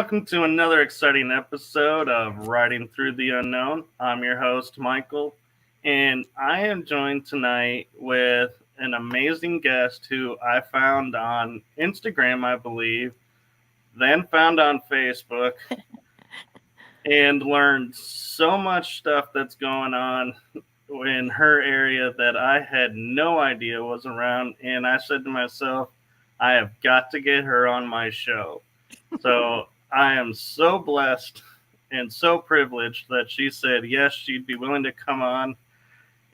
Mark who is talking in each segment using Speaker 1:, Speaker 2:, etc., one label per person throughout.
Speaker 1: welcome to another exciting episode of Riding Through the Unknown. I'm your host, Michael, and I am joined tonight with an amazing guest who I found on Instagram, I believe, then found on Facebook, and learned so much stuff that's going on in her area that I had no idea was around. And I said to myself, I have got to get her on my show. So I am so blessed and so privileged that she said yes, she'd be willing to come on.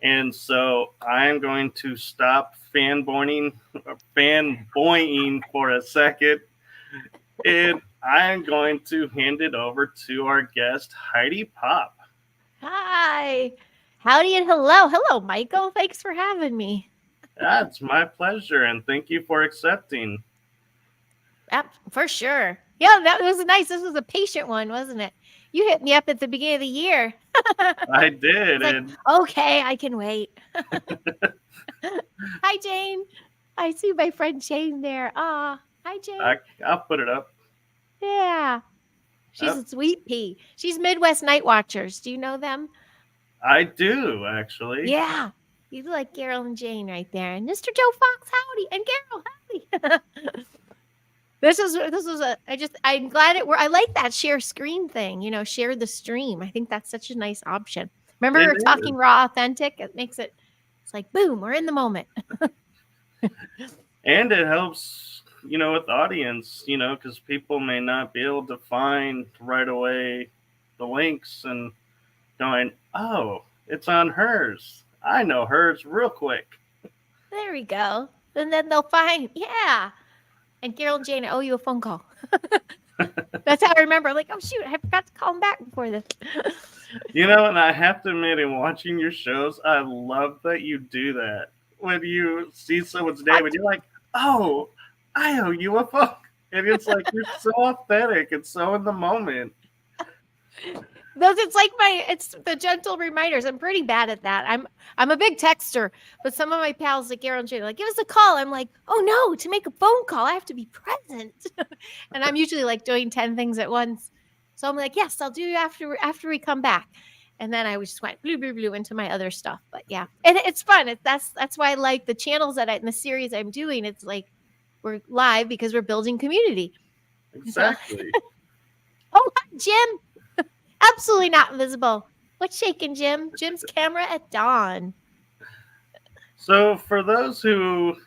Speaker 1: And so I am going to stop fanboying for a second. And I am going to hand it over to our guest, Heidi Popp.
Speaker 2: Hi. Howdy and hello. Hello, Michael. Thanks for having me.
Speaker 1: That's my pleasure. And thank you for accepting.
Speaker 2: Yep, for sure. Yeah, that was nice. This was a patient one, wasn't it? You hit me up at the beginning of the year.
Speaker 1: I did.
Speaker 2: Like, okay, I can wait. Hi, Jane. I see my friend Jane there. Hi, Jane.
Speaker 1: I'll put it up.
Speaker 2: Yeah. She's a sweet pea. She's Midwest Night Watchers. Do you know them?
Speaker 1: I do, actually.
Speaker 2: Yeah. You like Carol and Jane right there. And Mr. Joe Fox, howdy. And Carol, howdy. I'm glad I like that share screen thing, share the stream. I think that's such a nice option. Remember, we're talking raw, authentic. It's like, boom, we're in the moment.
Speaker 1: And it helps, with the audience, because people may not be able to find right away the links and going, oh, it's on hers. I know hers real quick.
Speaker 2: There we go. And then they'll find, yeah. And Carol and Jane, I owe you a phone call. That's how I remember. I'm like, oh, shoot, I forgot to call them back before this.
Speaker 1: And I have to admit, in watching your shows, I love that you do that. When you see someone's name and you're like, oh, I owe you a phone. And it's like, you're so authentic and so in the moment.
Speaker 2: It's the gentle reminders. I'm pretty bad at that. I'm a big texter, but some of my pals like Carol and Jane are like, give us a call. I'm like, oh no, to make a phone call, I have to be present. And I'm usually like doing 10 things at once. So I'm like, yes, I'll do you after we come back. And then I just went blue into my other stuff. But yeah, and it's fun. That's why I like the channels in the series I'm doing. It's like we're live because we're building community.
Speaker 1: Exactly.
Speaker 2: Oh, Jim. Absolutely not invisible. What's shaking, Jim? Jim's camera at dawn.
Speaker 1: So for those who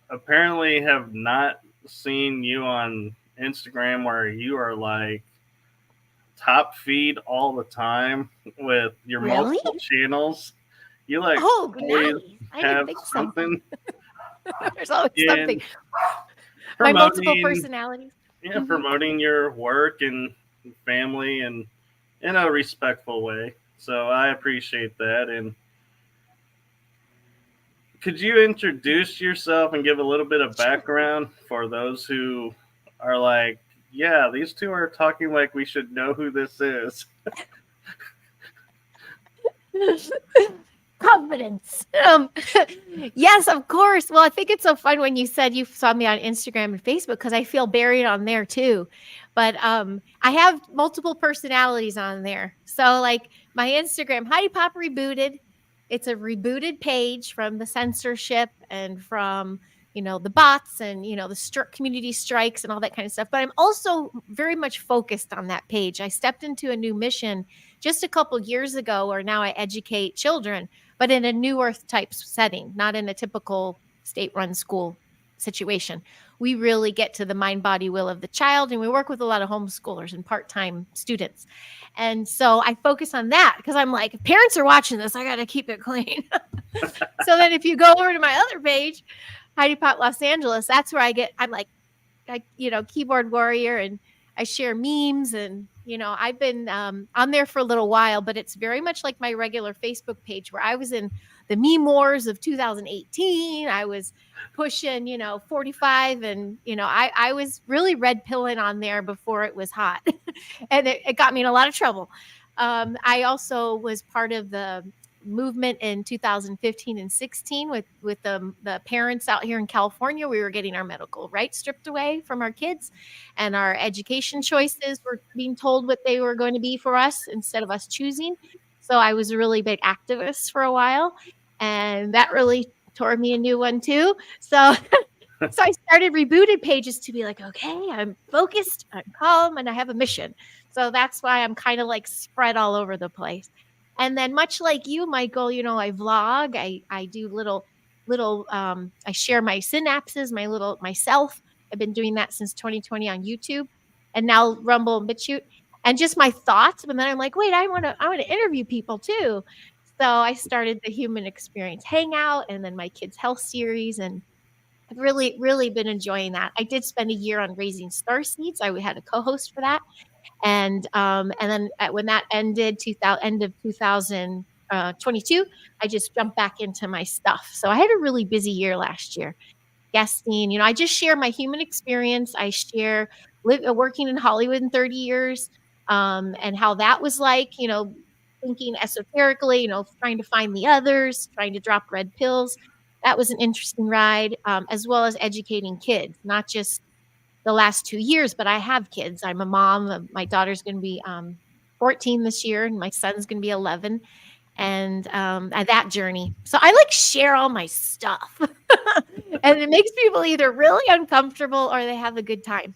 Speaker 1: apparently have not seen you on Instagram, where you are like top feed all the time with your multiple channels, you like
Speaker 2: nice.
Speaker 1: have something.
Speaker 2: There's always something. My multiple personalities.
Speaker 1: Yeah, promoting your work and family and in a respectful way. So I appreciate that. And could you introduce yourself and give a little bit of background for those who are like, yeah, these two are talking like we should know who this is?
Speaker 2: Confidence. Yes, of course. Well, I think it's so fun when you said you saw me on Instagram and Facebook because I feel buried on there too. But I have multiple personalities on there. So like my Instagram, Heidi Popp Rebooted. It's a rebooted page from the censorship and from, the bots and, the community strikes and all that kind of stuff. But I'm also very much focused on that page. I stepped into a new mission just a couple years ago where now I educate children, but in a New Earth type setting, not in a typical state-run school situation. We really get to the mind, body, will of the child, and we work with a lot of homeschoolers and part-time students. And so I focus on that because I'm like, if parents are watching this, I got to keep it clean. So then if you go over to my other page, Heidi Popp Los Angeles, that's where I'm like, keyboard warrior, and I share memes and, I've been on there for a little while, but it's very much like my regular Facebook page where I was in the meme wars of 2018. I was pushing, 45 and, I was really red pilling on there before it was hot and it got me in a lot of trouble. I also was part of the movement in 2015 and 16 with the parents out here in California. We were getting our medical rights stripped away from our kids, and our education choices were being told what they were going to be for us instead of us choosing. So I was a really big activist for a while, and that really tore me a new one too. So so I started rebooted pages to be like, okay, I'm focused, I'm calm, and I have a mission. So that's why I'm kind of like spread all over the place. And then much like you, Michael, I vlog, I do little I share my synapses, myself. I've been doing that since 2020 on YouTube, and now Rumble and BitChute, and just my thoughts. But then I'm like, wait, I want to interview people too. So I started the Human Experience Hangout, and then my kids' health series, and I've really, really been enjoying that. I did spend a year on Raising Star Seeds. I had a co-host for that, and then when that ended, end of 2022, I just jumped back into my stuff. So I had a really busy year last year, guesting. I just share my human experience. I share working in Hollywood in 30 years, and how that was like. Thinking esoterically. Trying to find the others, trying to drop red pills. That was an interesting ride, as well as educating kids, not just the last 2 years, but I have kids. I'm a mom. My daughter's going to be 14 this year, and my son's going to be 11. And that journey. So I like share all my stuff, and it makes people either really uncomfortable or they have a good time.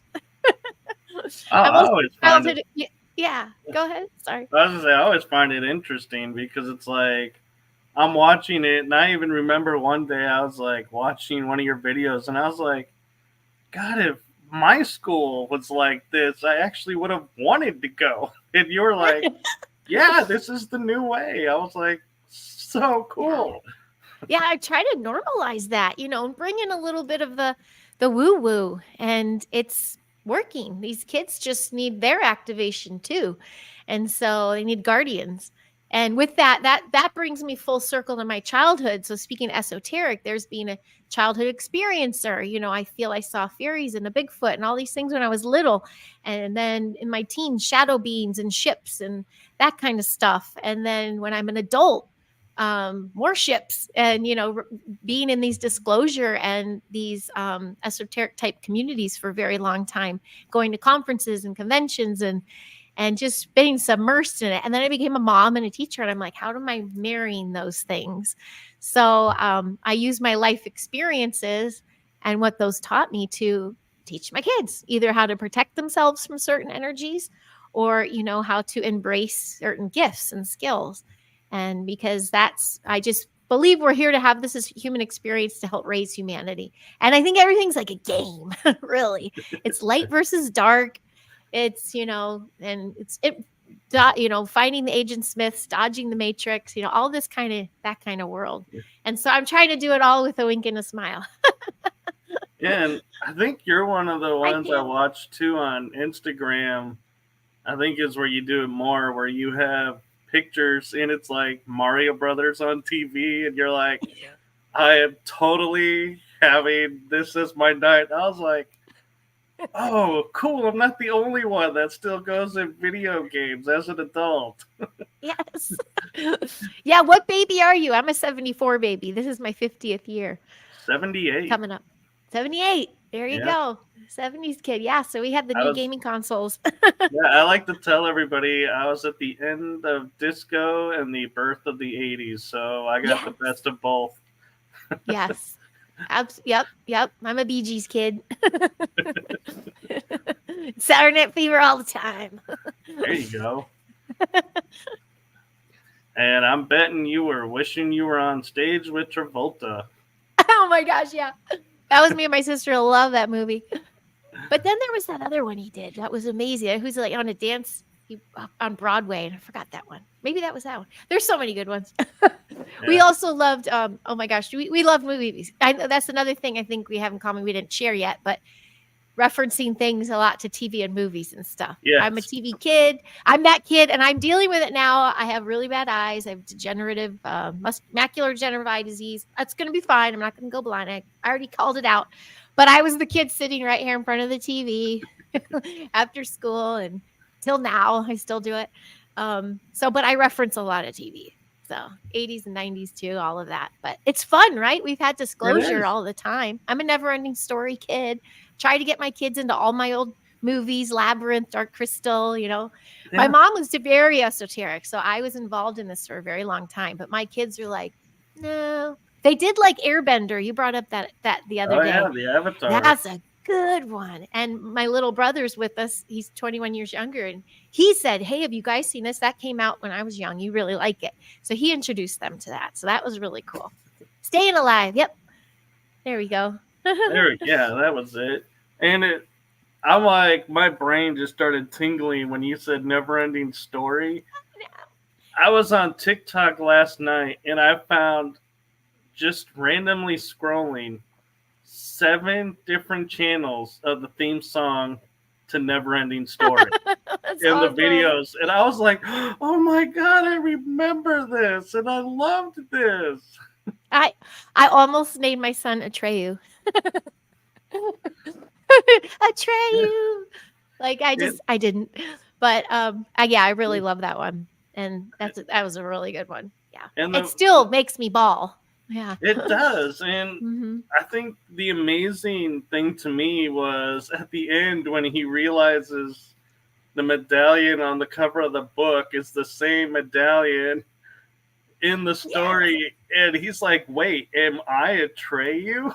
Speaker 1: I always find it.
Speaker 2: Yeah, go ahead. Sorry.
Speaker 1: I was gonna say, I always find it interesting because it's like I'm watching it, and I even remember one day I was like watching one of your videos, and I was like, God, if my school was like this, I actually would have wanted to go. And you were like, yeah, this is the new way. I was like, so cool.
Speaker 2: Yeah, I try to normalize that, and bring in a little bit of the woo woo, and it's working. These kids just need their activation too, and so they need guardians. And with that brings me full circle to my childhood. So speaking esoteric, there's being a childhood experiencer. I feel I saw fairies and a Bigfoot and all these things when I was little, and then in my teens, shadow beings and ships and that kind of stuff. And then when I'm an adult, more ships, and being in these disclosure and these esoteric type communities for a very long time, going to conferences and conventions and just being submersed in it. And then I became a mom and a teacher, and I'm like, how am I marrying those things? So I use my life experiences and what those taught me to teach my kids either how to protect themselves from certain energies, or how to embrace certain gifts and skills. And because I just believe we're here to have this as human experience to help raise humanity. And I think everything's like a game, really. It's light versus dark. It's, and it's finding the Agent Smiths, dodging the Matrix, all this that kind of world. And so I'm trying to do it all with a wink and a smile.
Speaker 1: Yeah, and I think you're one of the ones I watch too on Instagram. I think is where you do it more, where you have pictures and it's like Mario Brothers on TV, and you're like, I am totally having this as my night. I was like, oh, cool. I'm not the only one that still goes in video games as an adult.
Speaker 2: Yes. Yeah. What baby are you? I'm a 74 baby. This is my 50th year.
Speaker 1: 78.
Speaker 2: Coming up. 78. There you go. 70s kid. Yeah. So we had the new gaming consoles.
Speaker 1: Yeah. I like to tell everybody I was at the end of disco and the birth of the 80s. So I got the best of both.
Speaker 2: Yes. Yep. I'm a Bee Gees kid. Saturday Night Fever all the time.
Speaker 1: There you go. And I'm betting you were wishing you were on stage with Travolta.
Speaker 2: Oh my gosh, yeah. That was me and my sister. Love that movie. But then there was that other one he did. That was amazing. Who's like on a dance on Broadway, and I forgot that one. Maybe that was that one. There's so many good ones. We also loved, oh my gosh, we love movies. That's another thing I think we have in common we didn't share yet, but referencing things a lot to TV and movies and stuff. Yes. I'm a TV kid. I'm that kid, and I'm dealing with it now. I have really bad eyes. I have degenerative, macular degenerative eye disease. That's going to be fine. I'm not going to go blind. I already called it out. But I was the kid sitting right here in front of the TV after school, and till now, I still do it. But I reference a lot of TV. So 80s and 90s too, all of that. But it's fun, right? We've had disclosure all the time. I'm a never ending story kid. Try to get my kids into all my old movies, Labyrinth, Dark Crystal, My mom was very esoteric. So I was involved in this for a very long time. But my kids are like, no. They did like Airbender. You brought up that the other day.
Speaker 1: Yeah, the Avatar.
Speaker 2: That's a good one. And my little brother's with us. He's 21 years younger. And he said, hey, have you guys seen this? That came out when I was young. You really like it. So he introduced them to that. So that was really cool. Staying Alive. Yep. There we go.
Speaker 1: Yeah, that was it. And I'm like, my brain just started tingling when you said never ending story. I was on TikTok last night and I found, just randomly scrolling, 7 different channels of the theme song to Neverending Story in
Speaker 2: awesome.
Speaker 1: The videos. And I was like, oh my God, I remember this. And I loved this.
Speaker 2: I almost named my son Atreyu. Atreyu. Like I didn't. But I really love that one. And that was a really good one. Yeah. And it still makes me bawl. Yeah,
Speaker 1: it does. And I think the amazing thing to me was at the end when he realizes the medallion on the cover of the book is the same medallion in the story. Yes. And he's like, wait, am I Atreyu?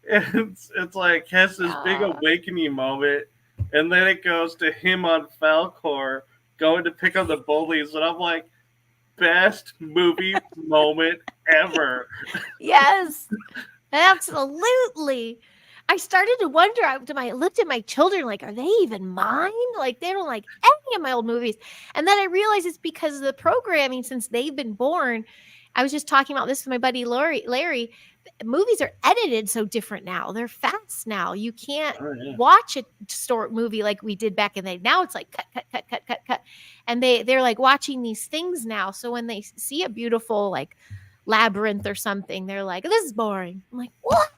Speaker 1: And it's like, has this big awakening moment. And then it goes to him on Falcor going to pick up the bullies. And I'm like, best movie moment ever.
Speaker 2: Yes, absolutely. I started to wonder, I looked at my children like, are they even mine? Like, they don't like any of my old movies. And then I realized it's because of the programming since they've been born. I was just talking about this with my buddy Larry. Movies are edited so different now. They're fast now. You can't watch a short movie like we did back in the day. Now it's like cut. And they're like watching these things now. So when they see a beautiful like Labyrinth or something, they're like, this is boring. I'm like, what?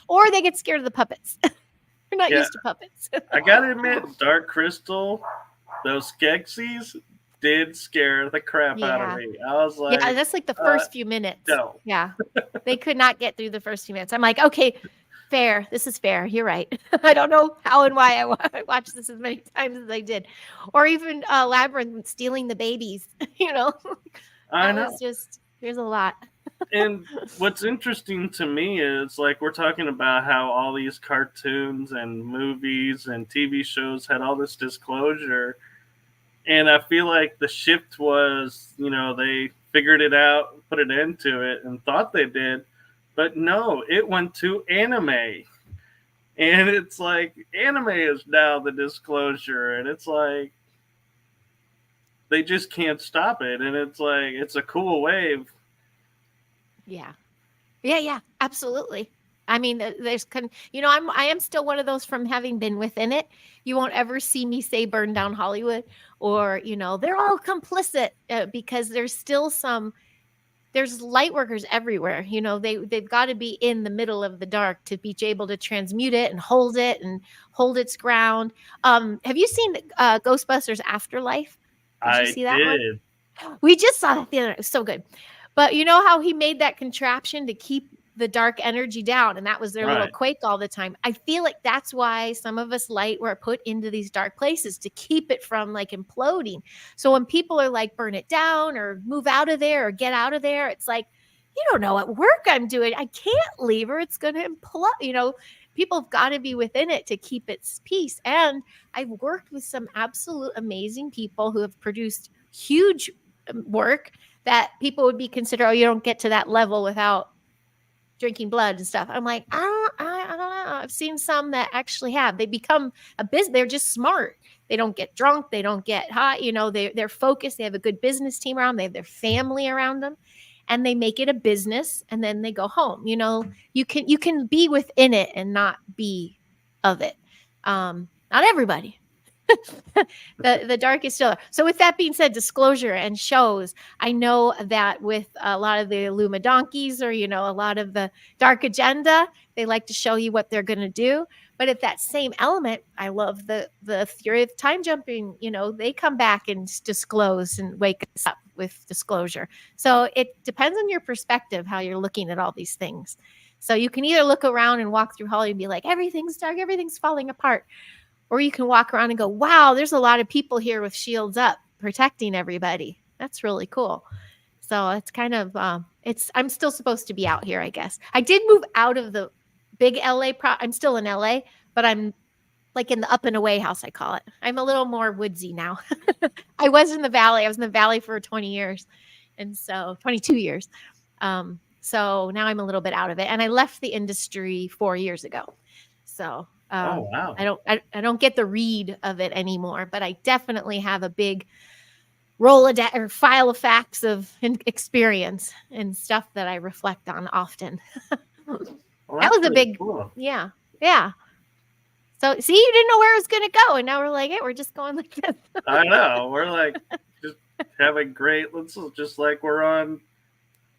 Speaker 2: Or they get scared of the puppets. They're not used to puppets.
Speaker 1: I gotta admit, Dark Crystal, those Skeksis did scare the crap out of me. I was like,
Speaker 2: yeah, that's like the first few minutes.
Speaker 1: No.
Speaker 2: Yeah. They could not get through the first few minutes. I'm like, okay, fair. This is fair. You're right. I don't know how and why I watched this as many times as I did. Or even Labyrinth stealing the babies,
Speaker 1: I know.
Speaker 2: There's a lot.
Speaker 1: And what's interesting to me is, like, we're talking about how all these cartoons and movies and TV shows had all this disclosure. And I feel like the shift was, they figured it out, put an end to it, and thought they did. But no, it went to anime. And it's like, anime is now the disclosure. And it's like, they just can't stop it. And it's like, it's a cool wave.
Speaker 2: Yeah. Yeah, absolutely. I mean, I am still one of those from having been within it. You won't ever see me say burn down Hollywood or, they're all complicit because there's still there's light workers everywhere. They've got to be in the middle of the dark to be able to transmute it and hold its ground. Have you seen Ghostbusters Afterlife? Did you see that one? We just saw that the other night. It was so good. But you know how he made that contraption to keep the dark energy down, and that was their little quake all the time. I feel like that's why some of us light were put into these dark places to keep it from like imploding. So when people are like, burn it down or move out of there or get out of there, it's like, you don't know what work I'm doing. I can't leave or it's going to implode. People have got to be within it to keep its peace. And I've worked with some absolute amazing people who have produced huge work that people would be considered, oh, you don't get to that level without drinking blood and stuff. I'm like, I don't know. I've seen some that actually have. They become a business. They're just smart. They don't get drunk. They don't get hot. They're focused. They have a good business team around them. They have their family around them, and they make it a business. And then they go home. You can be within it and not be of it. Not everybody. the dark is still there. So with that being said, disclosure and shows, I know that with a lot of the Illuma donkeys or, a lot of the dark agenda, they like to show you what they're going to do. But at that same element, I love the theory of time jumping. They come back and disclose and wake us up with disclosure. So it depends on your perspective, how you're looking at all these things. So you can either look around and walk through Hollywood and be like, everything's dark, everything's falling apart. Or you can walk around and go, wow, there's a lot of people here with shields up protecting everybody. That's really cool. So it's kind of, I'm still supposed to be out here, I guess. I did move out of the big LA. I'm still in LA, but I'm like in the up and away house, I call it. I'm a little more woodsy now. I was in the valley. I was in the valley for 20 years. And so 22 years. So now I'm a little bit out of it. And I left the industry 4 years ago. So
Speaker 1: oh, wow.
Speaker 2: I don't get the read of it anymore, but I definitely have a big Rolodex or file of facts of experience and stuff that I reflect on often.
Speaker 1: Well,
Speaker 2: that was a big,
Speaker 1: cool.
Speaker 2: Yeah. So see, you didn't know where it was going to go. And now we're like, hey, we're just going like this.
Speaker 1: I know. We're like, just having great, let's just like we're on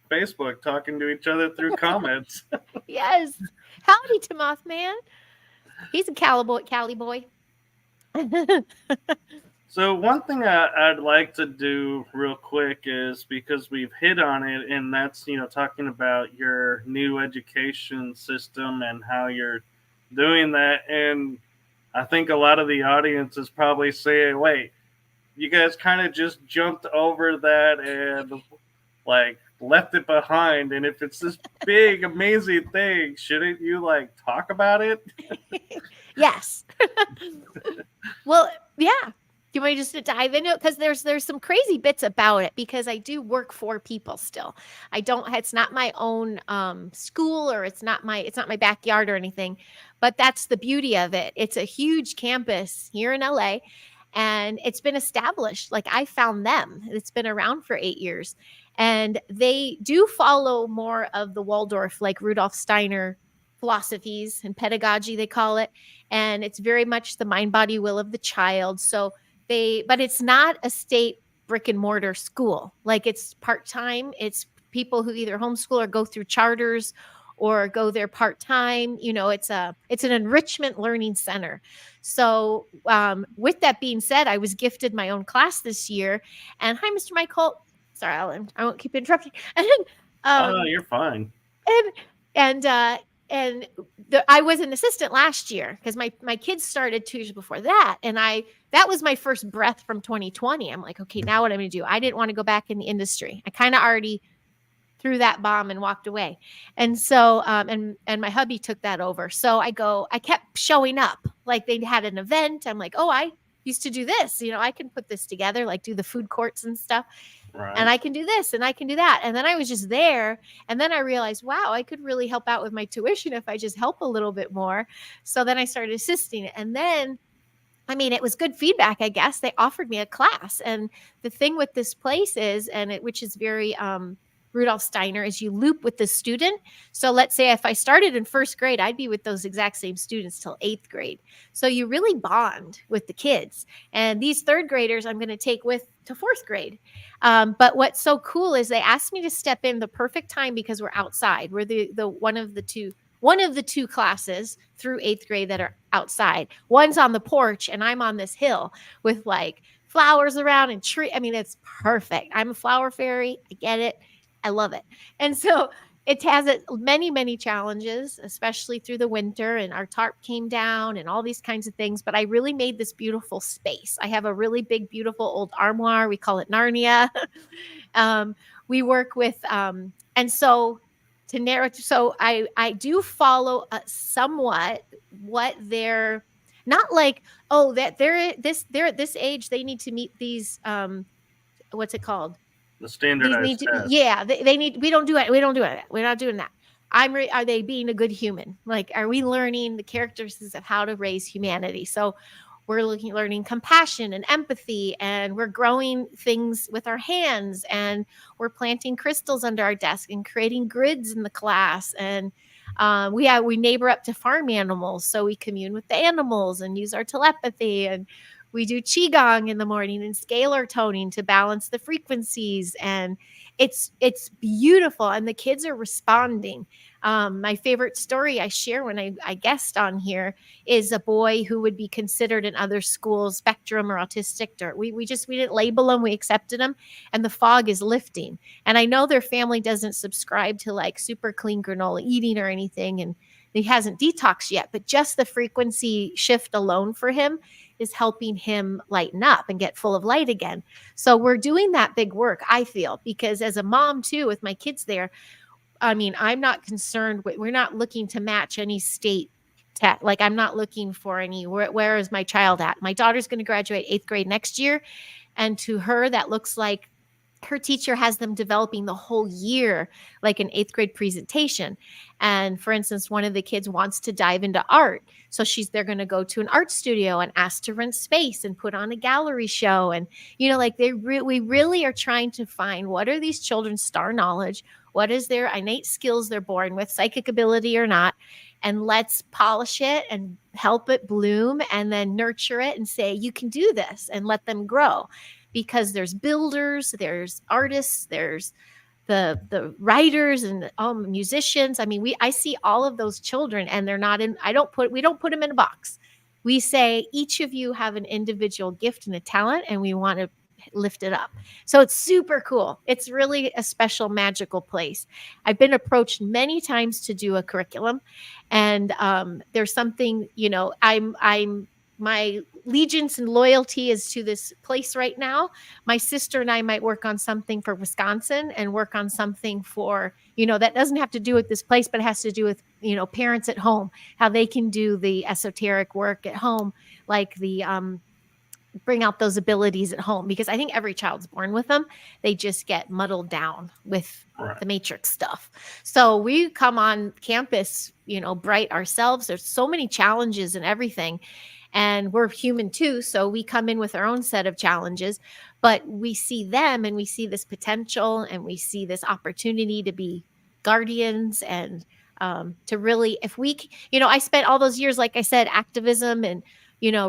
Speaker 1: Facebook talking to each other through comments.
Speaker 2: Yes. Howdy, Tomoth man. He's a Cali boy.
Speaker 1: So one thing I'd like to do real quick is, because we've hit on it, and that's, talking about your new education system and how you're doing that. And I think a lot of the audience is probably saying, wait, you guys kind of just jumped over that and like left it behind. And if it's this big, amazing thing, shouldn't you like talk about it?
Speaker 2: Yes. Well, yeah. Do you want me just to dive into it? Because there's some crazy bits about it, because I do work for people still. It's not my own school, or it's not my backyard or anything, but that's the beauty of it. It's a huge campus here in LA, and it's been established. Like, I found them. It's been around for 8 years, and they do follow more of the Waldorf, like Rudolf Steiner philosophies and pedagogy, they call it. And it's very much the mind, body, will of the child. So but it's not a state brick and mortar school. Like, it's part-time. It's people who either homeschool or go through charters or go there part-time. It's an enrichment learning center. So with that being said, I was gifted my own class this year. And hi, Mr. Michael. Sorry, I won't keep interrupting.
Speaker 1: Oh, you're fine.
Speaker 2: And I was an assistant last year, because my kids started 2 years before that. And that was my first breath from 2020. I'm like, okay, now what I'm going to do? I didn't want to go back in the industry. I kind of already threw that bomb and walked away. And so, and my hubby took that over. So I kept showing up. Like, they had an event. I'm like, oh, I used to do this. I can put this together, like do the food courts and stuff. Right. And I can do this and I can do that. And then I was just there. And then I realized, wow, I could really help out with my tuition if I just help a little bit more. So then I started assisting. And then, it was good feedback, I guess. They offered me a class. And the thing with this place is, which is very Rudolf Steiner, is you loop with the student. So let's say if I started in first grade, I'd be with those exact same students till 8th grade. So you really bond with the kids. And these 3rd graders I'm going to take to 4th grade. But what's so cool is they asked me to step in the perfect time, because we're outside. We're the one of the two classes through 8th grade that are outside. One's on the porch, and I'm on this hill with like flowers around and tree. It's perfect. I'm a flower fairy. I get it. I love it. And so it has many, many challenges, especially through the winter, and our tarp came down and all these kinds of things. But I really made this beautiful space. I have a really big, beautiful old armoire. We call it Narnia. We work with, and so to narrow, so I do follow somewhat what they're not like, oh, that they're at this age, they need to meet these, what's it called?
Speaker 1: The standardized test.
Speaker 2: Yeah, they need. We don't do it. We're not doing that. Are they being a good human? Like, are we learning the characteristics of how to raise humanity? So we're learning compassion and empathy, and we're growing things with our hands, and we're planting crystals under our desk and creating grids in the class. And we neighbor up to farm animals, so we commune with the animals and use our telepathy. And we do qigong in the morning and scalar toning to balance the frequencies. And it's beautiful, and the kids are responding. My favorite story I share when I guest on here is a boy who would be considered in other schools spectrum or autistic, or we didn't label him, we accepted him, and the fog is lifting. And I know their family doesn't subscribe to like super clean granola eating or anything, and he hasn't detoxed yet, but just the frequency shift alone for him is helping him lighten up and get full of light again. So we're doing that big work, I feel, because as a mom too, with my kids there, I mean, I'm not concerned with, we're not looking to match any state test. Like, I'm not looking for any, where is my child at? My daughter's going to graduate 8th grade next year. And to her, that looks like her teacher has them developing the whole year, like an 8th grade presentation. And for instance, one of the kids wants to dive into art. So they're going to go to an art studio and ask to rent space and put on a gallery show. And, like we really are trying to find, what are these children's star knowledge? What is their innate skills they're born with, psychic ability or not? And let's polish it and help it bloom, and then nurture it and say, you can do this, and let them grow. Because there's builders, there's artists, there's the writers and musicians. I mean, I see all of those children, and they're not in, we don't put them in a box. We say, each of you have an individual gift and a talent, and we want to lift it up. So it's super cool. It's really a special, magical place. I've been approached many times to do a curriculum, and there's something, I'm my allegiance and loyalty is to this place right now. My sister and I might work on something for Wisconsin, and work on something for, that doesn't have to do with this place, but it has to do with, parents at home, how they can do the esoteric work at home, like the bring out those abilities at home, because I think every child's born with them. They just get muddled down with the matrix stuff. So we come on campus, bright ourselves. There's so many challenges and everything. And we're human too. So we come in with our own set of challenges, but we see them, and we see this potential, and we see this opportunity to be guardians, and to really, if we, I spent all those years, like I said, activism and,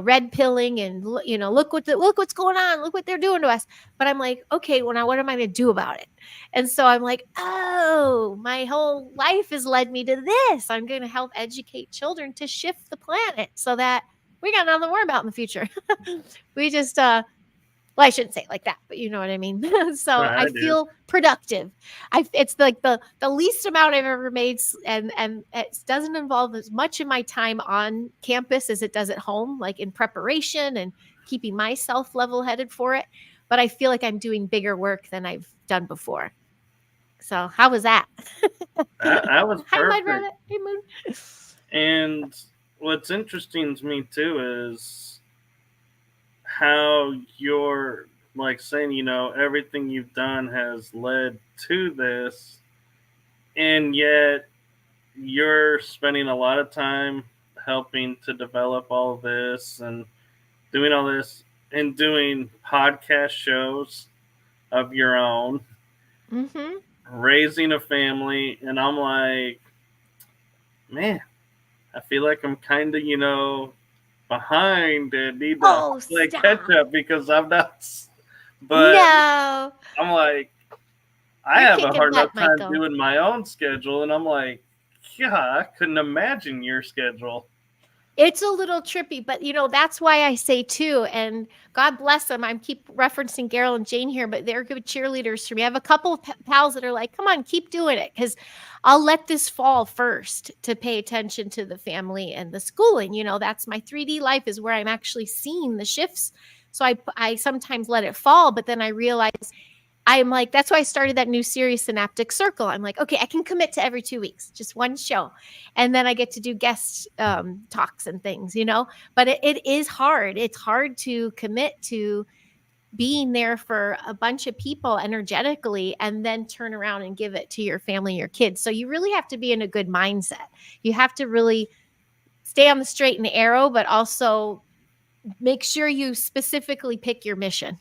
Speaker 2: red pilling, and, look what's going on. Look what they're doing to us. But I'm like, okay, well, now what am I going to do about it? And so I'm like, oh, my whole life has led me to this. I'm going to help educate children to shift the planet so that we got nothing to worry about in the future. We just, well, I shouldn't say it like that, but you know what I mean? So I feel productive. It's like the least amount I've ever made, and it doesn't involve as much of my time on campus as it does at home, like in preparation and keeping myself level-headed for it. But I feel like I'm doing bigger work than I've done before. So how was that?
Speaker 1: That was perfect.
Speaker 2: Hi, hey, Moon.
Speaker 1: And what's interesting to me too is how you're like saying, everything you've done has led to this, and yet you're spending a lot of time helping to develop all this and doing all this, and doing podcast shows of your own, raising a family. And I'm like, man, I feel like I'm kind of, behind and need to play catch up, because I'm not. But no. I'm like, I have a hard enough time doing my own schedule, and I'm like, yeah, I couldn't imagine your schedule.
Speaker 2: It's a little trippy, but that's why I say too, and God bless them. I keep referencing Carol and Jane here, but they're good cheerleaders for me. I have a couple of pals that are like, come on, keep doing it, because I'll let this fall first to pay attention to the family and the schooling. That's my 3D life, is where I'm actually seeing the shifts. So I sometimes let it fall, but then I realize I'm like, that's why I started that new series, Synaptic Circle. I'm like, okay, I can commit to every 2 weeks, just one show. And then I get to do guest talks and things, but it is hard. It's hard to commit to being there for a bunch of people energetically, and then turn around and give it to your family, your kids. So you really have to be in a good mindset. You have to really stay on the straight and narrow, but also make sure you specifically pick your mission.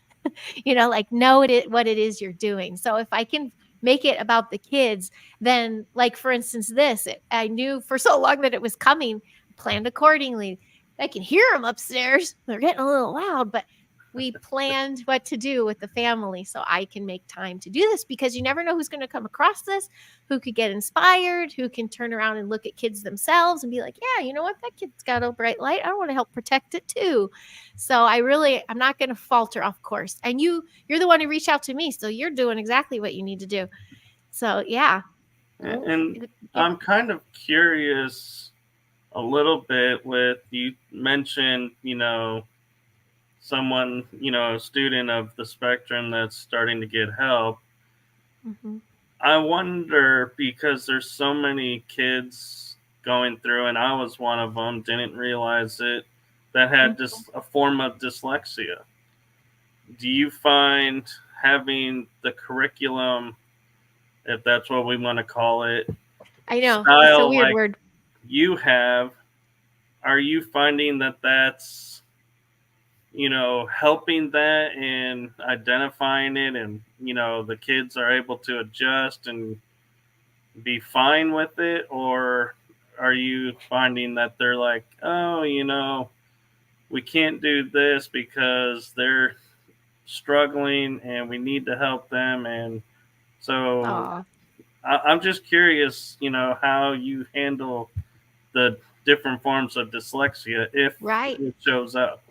Speaker 2: Like know what it is you're doing. So if I can make it about the kids, then, like, for instance, I knew for so long that it was coming, planned accordingly. I can hear them upstairs. They're getting a little loud, but we planned what to do with the family so I can make time to do this, because you never know who's going to come across this, who could get inspired, who can turn around and look at kids themselves and be like, yeah, you know what, that kid's got a bright light, I want to help protect it too. So I'm not going to falter off course. And you're the one who reached out to me, so you're doing exactly what you need to do. So yeah.
Speaker 1: And I'm kind of curious a little bit with, you mentioned, someone, a student of the spectrum that's starting to get help.
Speaker 2: Mm-hmm.
Speaker 1: I wonder, because there's so many kids going through, and I was one of them, didn't realize it, that had just a form of dyslexia. Do you find having the curriculum, if that's what we want to call it,
Speaker 2: I know,
Speaker 1: style
Speaker 2: it's a weird
Speaker 1: like
Speaker 2: word.
Speaker 1: you have, are you finding that that's, helping that and identifying it, and, the kids are able to adjust and be fine with it? Or are you finding that they're like, oh, we can't do this because they're struggling and we need to help them? And so I'm just curious, how you handle the different forms of dyslexia if it shows up.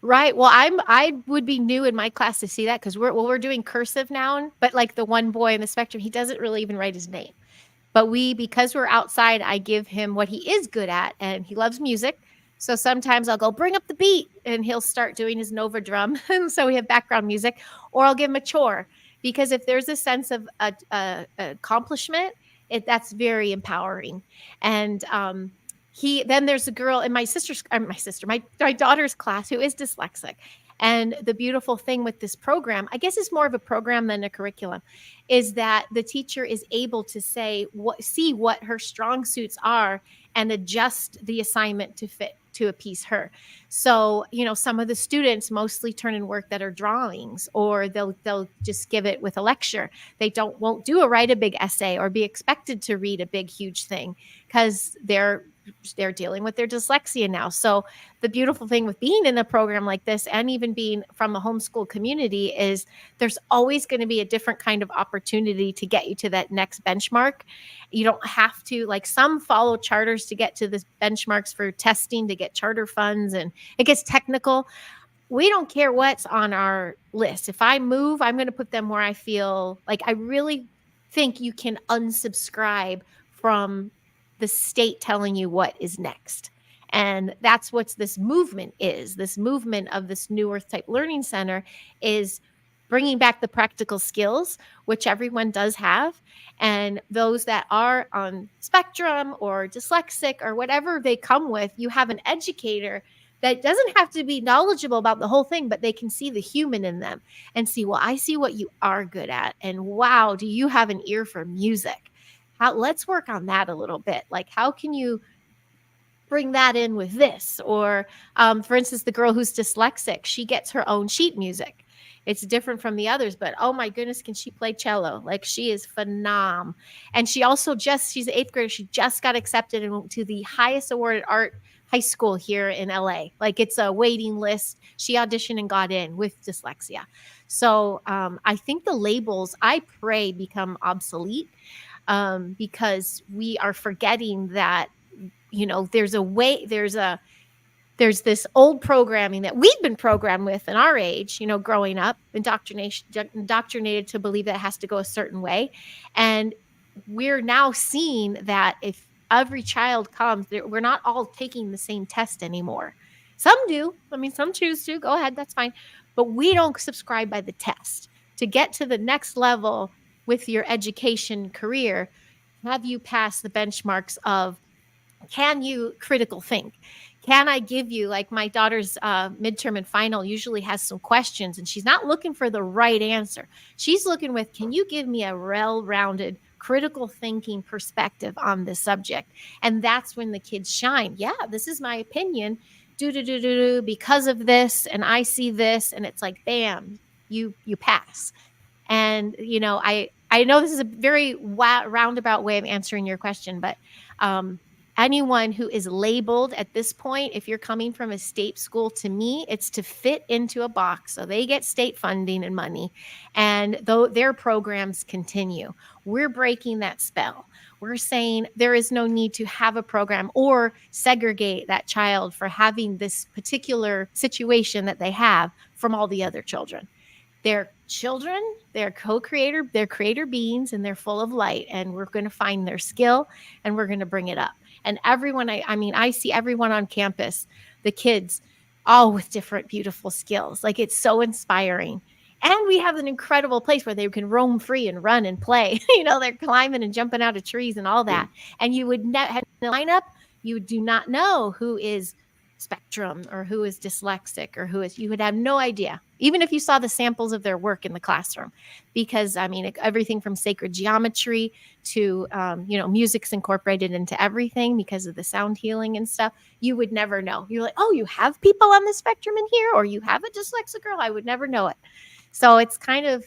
Speaker 2: Right. Well, I would be new in my class to see that, because we're doing cursive now, but like the one boy in the spectrum, he doesn't really even write his name. But because we're outside, I give him what he is good at, and he loves music. So sometimes I'll go, bring up the beat, and he'll start doing his Nova drum. And so we have background music, or I'll give him a chore, because if there's a sense of accomplishment, that's very empowering. And then there's a girl in my daughter's class who is dyslexic. And the beautiful thing with this program, I guess it's more of a program than a curriculum, is that the teacher is able to see what her strong suits are and adjust the assignment to fit to appease her. So, some of the students mostly turn in work that are drawings, or they'll just give it with a lecture. They won't write a big essay or be expected to read a big, huge thing, because they're dealing with their dyslexia now. So the beautiful thing with being in a program like this, and even being from a homeschool community, is there's always going to be a different kind of opportunity to get you to that next benchmark. You don't have to, like, some follow charters to get to the benchmarks for testing to get charter funds, and it gets technical. We don't care what's on our list. If I move, I'm going to put them where I feel like. I really think you can unsubscribe from the state telling you what is next. And that's what this movement is. This movement of this New Earth Type Learning Center is bringing back the practical skills, which everyone does have. And those that are on spectrum or dyslexic or whatever they come with, you have an educator that doesn't have to be knowledgeable about the whole thing, but they can see the human in them and see, well, I see what you are good at. And wow, do you have an ear for music? Let's work on that a little bit. Like, how can you bring that in with this? Or for instance, the girl who's dyslexic, she gets her own sheet music. It's different from the others, but oh my goodness, can she play cello? Like, she is phenom. And she also she's an 8th grader. She just got accepted to the highest awarded art high school here in LA. Like, it's a waiting list. She auditioned and got in with dyslexia. So I think the labels, I pray, become obsolete. Because we are forgetting that, there's this old programming that we've been programmed with in our age, growing up, indoctrinated to believe that it has to go a certain way. And we're now seeing that if every child comes, we're not all taking the same test anymore. Some do. I mean, some choose to. Go ahead, that's fine. But we don't subscribe by the test. To get to the next level with your education career, have you pass the benchmarks of, can you critical think? Can I give you, like, my daughter's midterm and final usually has some questions, and she's not looking for the right answer. She's looking with, can you give me a well-rounded critical thinking perspective on this subject? And that's when the kids shine. Yeah, this is my opinion, because of this, and I see this, and it's like, bam, you pass. And, I know this is a very roundabout way of answering your question, but anyone who is labeled at this point, if you're coming from a state school, to me, it's to fit into a box. So they get state funding and money, and though their programs continue, we're breaking that spell. We're saying there is no need to have a program or segregate that child for having this particular situation that they have from all the other children. They're children, they're co-creator, they're creator beings, and they're full of light. And we're going to find their skill and we're going to bring it up. And everyone, I mean, I see everyone on campus, the kids, all with different beautiful skills. Like, it's so inspiring. And we have an incredible place where they can roam free and run and play. They're climbing and jumping out of trees and all that. And you would have a lineup, you do not know who is spectrum or who is dyslexic or who is, you would have no idea, even if you saw the samples of their work in the classroom, because I mean, everything from sacred geometry to, music's incorporated into everything because of the sound healing and stuff. You would never know. You're like, oh, you have people on the spectrum in here, or you have a dyslexic girl. I would never know it. So it's kind of,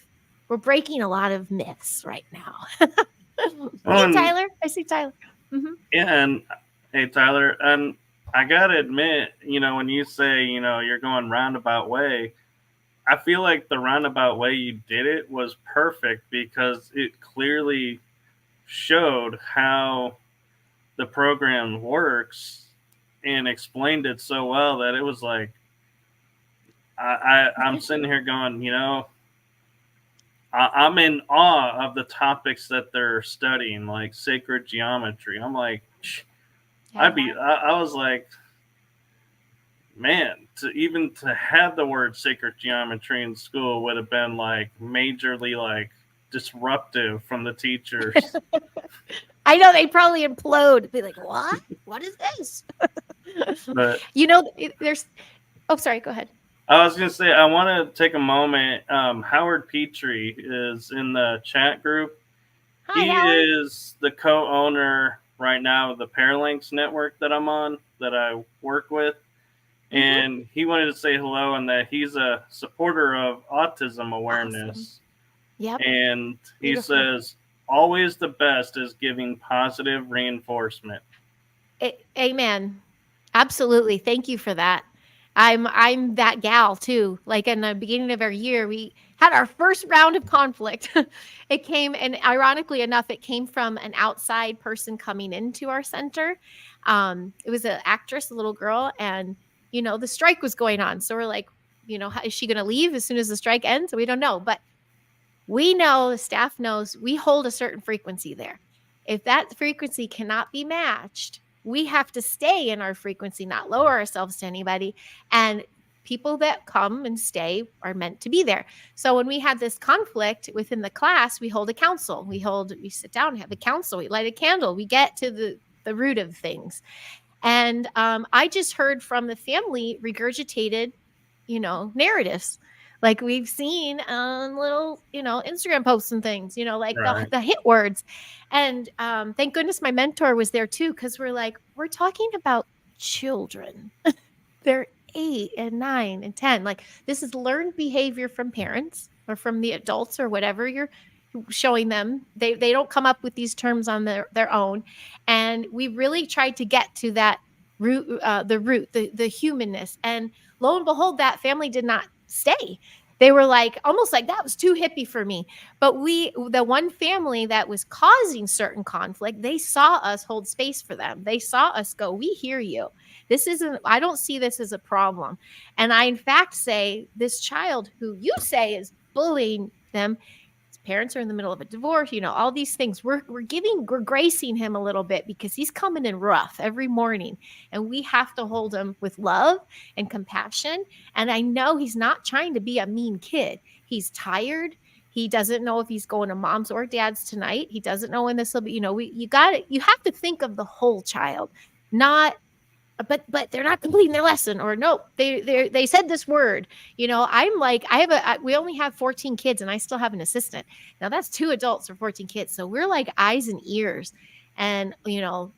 Speaker 2: we're breaking a lot of myths right now. Hey, Tyler. I see Tyler. Mm-hmm.
Speaker 1: Yeah. And hey, Tyler, and I gotta admit, when you say, you're going roundabout way, I feel like the roundabout way you did it was perfect because it clearly showed how the program works and explained it so well that it was like, I'm sitting here going, I'm in awe of the topics that they're studying, like sacred geometry. I'm like, I was like, man, to have the word sacred geometry in school would have been like majorly like disruptive from the teachers.
Speaker 2: I know, they'd probably implode, be like, what is this?
Speaker 1: But
Speaker 2: there's, oh, sorry, go ahead.
Speaker 1: I was going to say, I want to take a moment. Howard Petrie is in the chat group.
Speaker 2: Hi,
Speaker 1: he
Speaker 2: Howard.
Speaker 1: is the co-owner right now of the Paralinks network that I'm on, that I work with. And he wanted to say hello and that he's a supporter of autism awareness.
Speaker 2: Awesome. Yep.
Speaker 1: And he says, always the best is giving positive reinforcement.
Speaker 2: Amen. Absolutely. Thank you for that. I'm that gal too. Like, in the beginning of our year, we had our first round of conflict. It came, and ironically enough, it came from an outside person coming into our center. It was an actress, a little girl, and the strike was going on. So we're like, is she going to leave as soon as the strike ends? We don't know, but we know, the staff knows, we hold a certain frequency there. If that frequency cannot be matched, we have to stay in our frequency, not lower ourselves to anybody. And people that come and stay are meant to be there. So when we had this conflict within the class, we hold a council. We sit down and have a council. We light a candle. We get to the root of things. And I just heard from the family regurgitated, narratives. Like we've seen on little, Instagram posts and things, like right. the hit words. And thank goodness my mentor was there too, because we're talking about children. They're 8 and 9 and 10. Like, this is learned behavior from parents or from the adults or whatever you're showing them. They don't come up with these terms on their own. And we really tried to get to that root, the humanness. And lo and behold, that family did not stay. They were like, almost like, that was too hippie for me. But the one family that was causing certain conflict, they saw us hold space for them. They saw us go, we hear you. I don't see this as a problem. And I, in fact, say this child who you say is bullying them, his parents are in the middle of a divorce, all these things. We're gracing him a little bit because he's coming in rough every morning, and we have to hold him with love and compassion. And I know he's not trying to be a mean kid. He's tired. He doesn't know if he's going to mom's or dad's tonight. He doesn't know when this will be. You have to think of the whole child, not. But they're not completing their lesson, or no, they said this word. I'm like, we only have 14 kids, and I still have an assistant. Now that's 2 adults for 14 kids, so we're like eyes and ears, and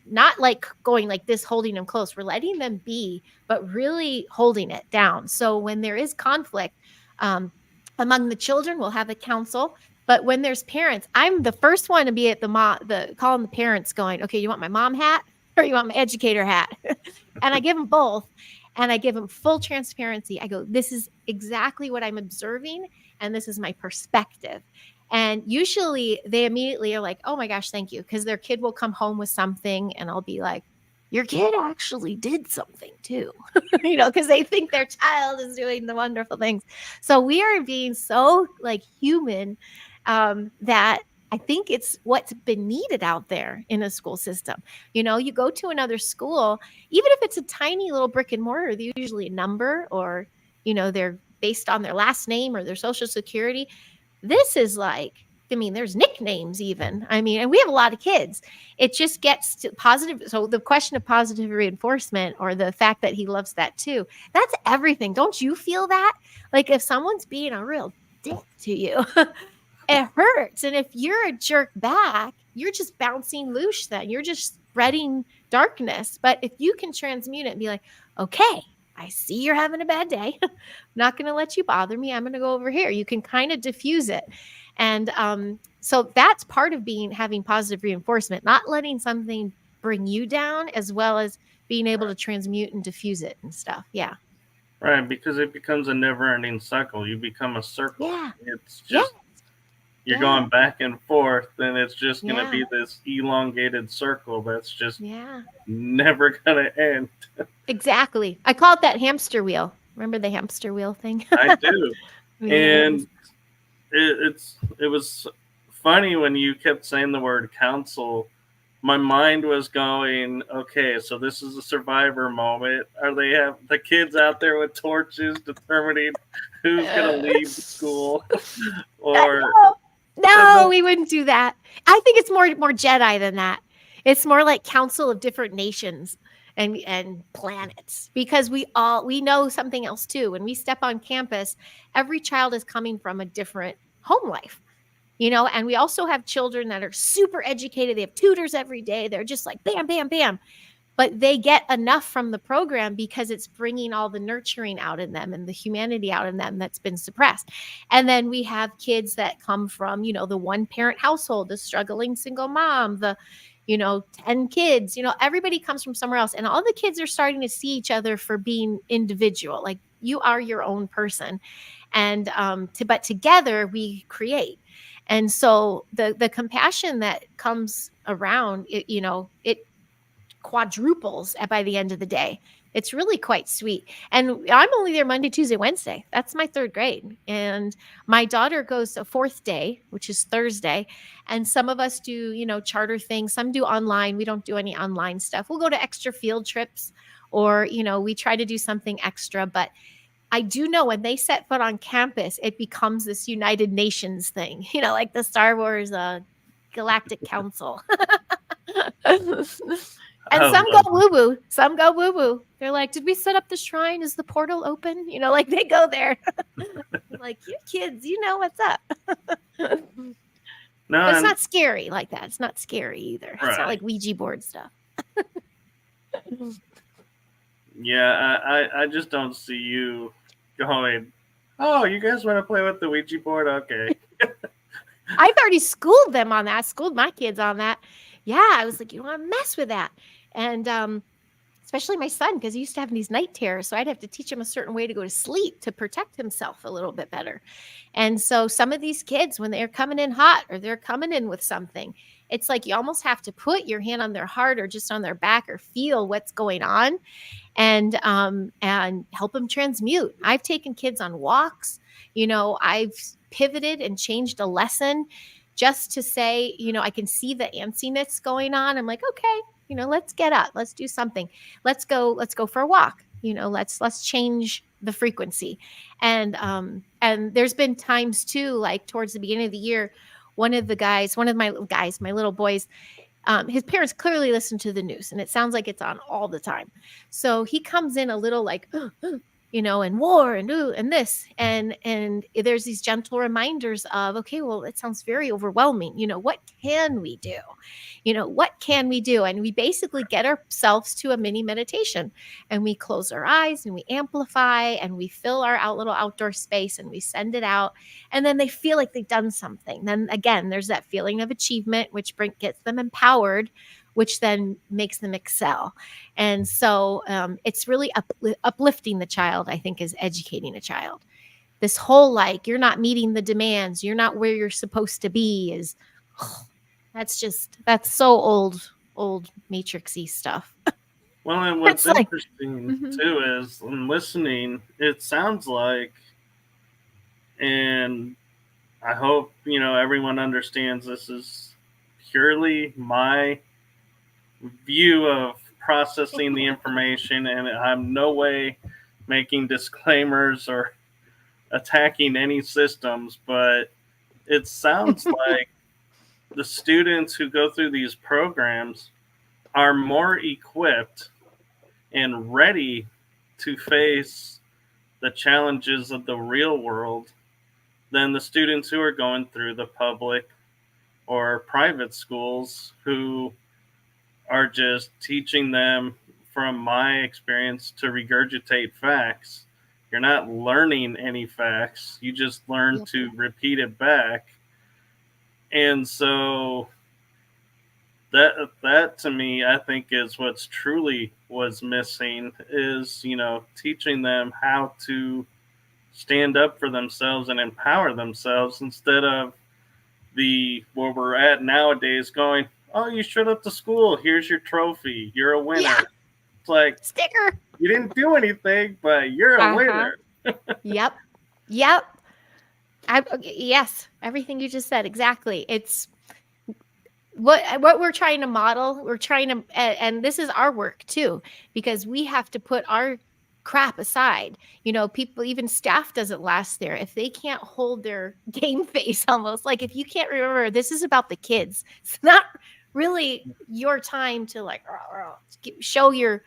Speaker 2: not like going like this, holding them close. We're letting them be, but really holding it down. So when there is conflict among the children, we'll have a council. But when there's parents, I'm the first one to be at calling the parents, going, okay, you want my mom hat? or you want my educator hat? And I give them both. And I give them full transparency. I go, this is exactly what I'm observing. And this is my perspective. And usually they immediately are like, oh my gosh, thank you. Because their kid will come home with something and I'll be like, your kid actually did something too, because they think their child is doing the wonderful things. So we are being so like human that I think it's what's been needed out there in a school system. You go to another school, even if it's a tiny little brick and mortar, they're usually a number or, they're based on their last name or their social security. This is like, there's nicknames even. And we have a lot of kids. It just gets to positive. So the question of positive reinforcement or the fact that he loves that too, that's everything. Don't you feel that? Like if someone's being a real dick to you, it hurts. And if you're a jerk back, you're just bouncing loose then. You're just spreading darkness. But if you can transmute it and be like, okay, I see you're having a bad day. I'm not going to let you bother me. I'm going to go over here. You can kind of diffuse it. And so that's part of having positive reinforcement, not letting something bring you down, as well as being able to transmute and diffuse it and stuff. Yeah.
Speaker 1: Right, because it becomes a never-ending cycle. You become a circle.
Speaker 2: Yeah.
Speaker 1: It's just you're going back and forth, and it's just going to be this elongated circle that's just never going to end.
Speaker 2: Exactly. I call it that hamster wheel. Remember the hamster wheel thing?
Speaker 1: I do. And it was funny when you kept saying the word council. My mind was going, okay, so this is a survivor moment. Are they have the kids out there with torches determining who's going to leave the school? Or
Speaker 2: no, we wouldn't do that. I think it's more Jedi than that. It's more like council of different nations and planets, because we know something else too. When we step on campus, every child is coming from a different home life. And we also have children that are super educated. They have tutors every day. They're just like bam, bam, bam. But they get enough from the program because it's bringing all the nurturing out in them and the humanity out in them that's been suppressed. And then we have kids that come from, the one parent household, the struggling single mom, the 10 kids, everybody comes from somewhere else. And all the kids are starting to see each other for being individual. Like you are your own person. And but together we create. And so the compassion that comes around, it quadruples by the end of the day. It's really quite sweet. And I'm only there Monday, Tuesday, Wednesday. That's my third grade. And my daughter goes a fourth day, which is Thursday. And some of us do, charter things. Some do online. We don't do any online stuff. We'll go to extra field trips or, we try to do something extra. But I do know when they set foot on campus, it becomes this United Nations thing, like the Star Wars Galactic Council. And some go woo-woo. Some go woo-woo. They're like, did we set up the shrine? Is the portal open? Like they go there. Like, you kids, what's up. No, but it's not scary like that. It's not scary either. Right. It's not like Ouija board stuff.
Speaker 1: Yeah, I just don't see you going, oh, you guys want to play with the Ouija board? Okay.
Speaker 2: I've already schooled them on that. Schooled my kids on that. Yeah, I was like, you don't want to mess with that. And especially my son, because he used to have these night terrors. So I'd have to teach him a certain way to go to sleep to protect himself a little bit better. And so some of these kids, when they're coming in hot or they're coming in with something, it's like you almost have to put your hand on their heart or just on their back or feel what's going on and help them transmute. I've taken kids on walks. I've pivoted and changed a lesson just to say, I can see the antsiness going on. I'm like, okay, let's get up. Let's do something. Let's go for a walk. Let's change the frequency. And there's been times too, like towards the beginning of the year, one of my little boys, his parents clearly listen to the news and it sounds like it's on all the time. So he comes in a little like, and war and this. And there's these gentle reminders of, okay, well, it sounds very overwhelming. What can we do? What can we do? And we basically get ourselves to a mini meditation and we close our eyes and we amplify and we fill our little outdoor space and we send it out. And then they feel like they've done something. Then again, there's that feeling of achievement, which gets them empowered, which then makes them excel. And so it's really uplifting the child, I think, is educating a child. This whole like, you're not meeting the demands, you're not where you're supposed to be is, that's so old matrixy stuff.
Speaker 1: Well, and what's
Speaker 2: It's like,
Speaker 1: interesting too is in listening, it sounds like, and I hope, everyone understands this is purely my view of processing the information, and I'm no way making disclaimers or attacking any systems, but it sounds like the students who go through these programs are more equipped and ready to face the challenges of the real world than the students who are going through the public or private schools, who are just teaching them, from my experience, to regurgitate facts. You're not learning any facts, you just learn to repeat it back. And so that to me, I think, is what's truly was missing, is, teaching them how to stand up for themselves and empower themselves, instead of where we're at nowadays going, oh, you showed up to school, here's your trophy, you're a winner. Yeah. It's like,
Speaker 2: sticker.
Speaker 1: You didn't do anything, but you're a winner.
Speaker 2: Yep. Yes, everything you just said, exactly. It's what we're trying to model. We're trying to, and this is our work too, because we have to put our crap aside. People, even staff doesn't last there if they can't hold their game face. Almost like, if you can't remember, this is about the kids. It's not really your time to like show your,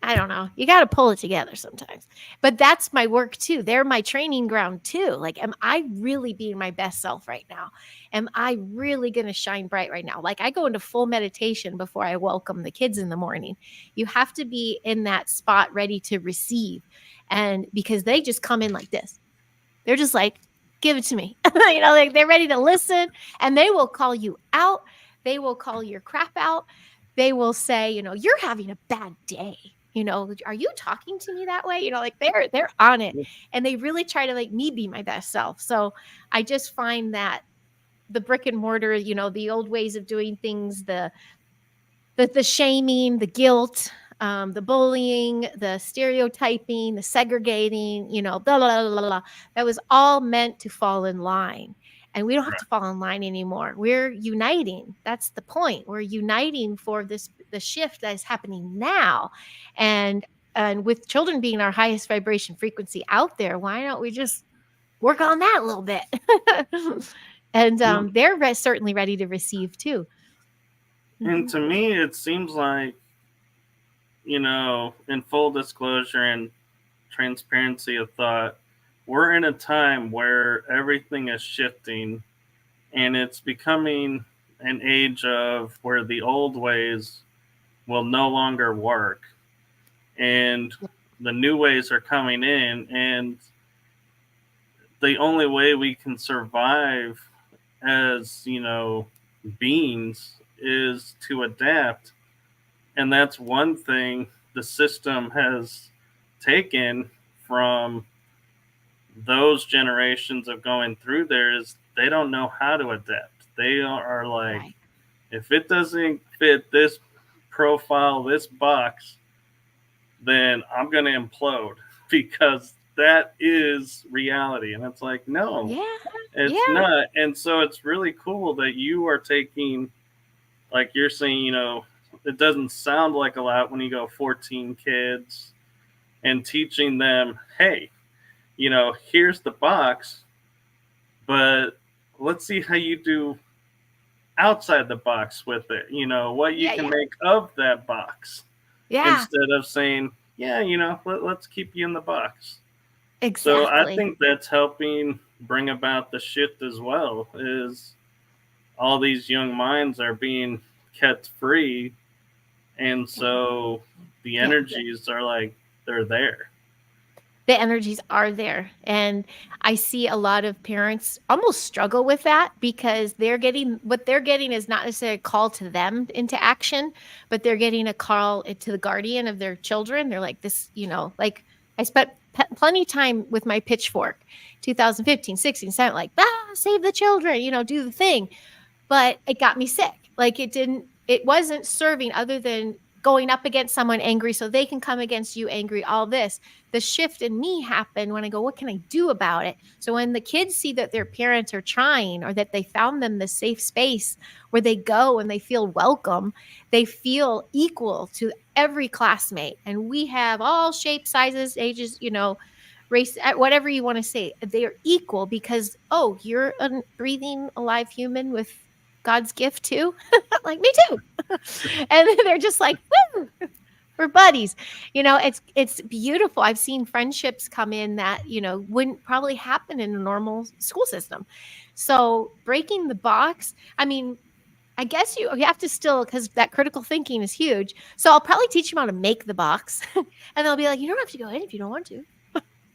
Speaker 2: I don't know. You got to pull it together sometimes. But that's my work too. They're my training ground too. Like, am I really being my best self right now? Am I really going to shine bright right now? Like, I go into full meditation before I welcome the kids in the morning. You have to be in that spot ready to receive. And because they just come in like this, they're just like, give it to me. Like, they're ready to listen, and they will call you out. They will call your crap out. They will say, you're having a bad day. Are you talking to me that way? Like, they're on it, and they really try to make me be my best self. So I just find that the brick and mortar, the old ways of doing things, the shaming, the guilt, the bullying, the stereotyping, the segregating, blah, blah, blah, blah, blah, that was all meant to fall in line. And we don't have to fall in line anymore. We're uniting. That's the point. We're uniting for the shift that is happening now. And with children being our highest vibration frequency out there, why don't we just work on that a little bit? And they're certainly ready to receive too.
Speaker 1: And to me, it seems like, in full disclosure and transparency of thought, we're in a time where everything is shifting, and it's becoming an age of where the old ways will no longer work, and the new ways are coming in, and the only way we can survive as, beings is to adapt. And that's one thing the system has taken from those generations of going through there, is they don't know how to adapt. They are like, if it doesn't fit this profile, this box, then I'm going to implode, because that is reality. And it's like, no, it's not. And so it's really cool that you are taking, like you're saying, it doesn't sound like a lot when you go 14 kids and teaching them, hey, here's the box, but let's see how you do outside the box with it, what you can make of that box. Instead of saying, let's keep you in the box.
Speaker 2: Exactly.
Speaker 1: So I think that's helping bring about the shift as well, is all these young minds are being kept free. And so the energies are like, they're there.
Speaker 2: The energies are there. And I see a lot of parents almost struggle with that because what they're getting is not necessarily a call to them into action, but they're getting a call to the guardian of their children. They're like, this, like I spent plenty of time with my pitchfork, 2015, 16, 17, like, save the children, do the thing. But it got me sick. Like it wasn't serving other than going up against someone angry so they can come against you angry, all this. The shift in me happened when I go, what can I do about it? So when the kids see that their parents are trying or that they found them the safe space where they go and they feel welcome, they feel equal to every classmate. And we have all shapes, sizes, ages, race, whatever you want to say. They are equal because, oh, you're a breathing, alive human with God's gift too. Like me too. And they're just like, woo, we're buddies. It's beautiful. I've seen friendships come in that, wouldn't probably happen in a normal school system. So breaking the box, I mean, I guess you have to still, because that critical thinking is huge. So I'll probably teach them how to make the box. And they'll be like, you don't have to go in if you don't want to.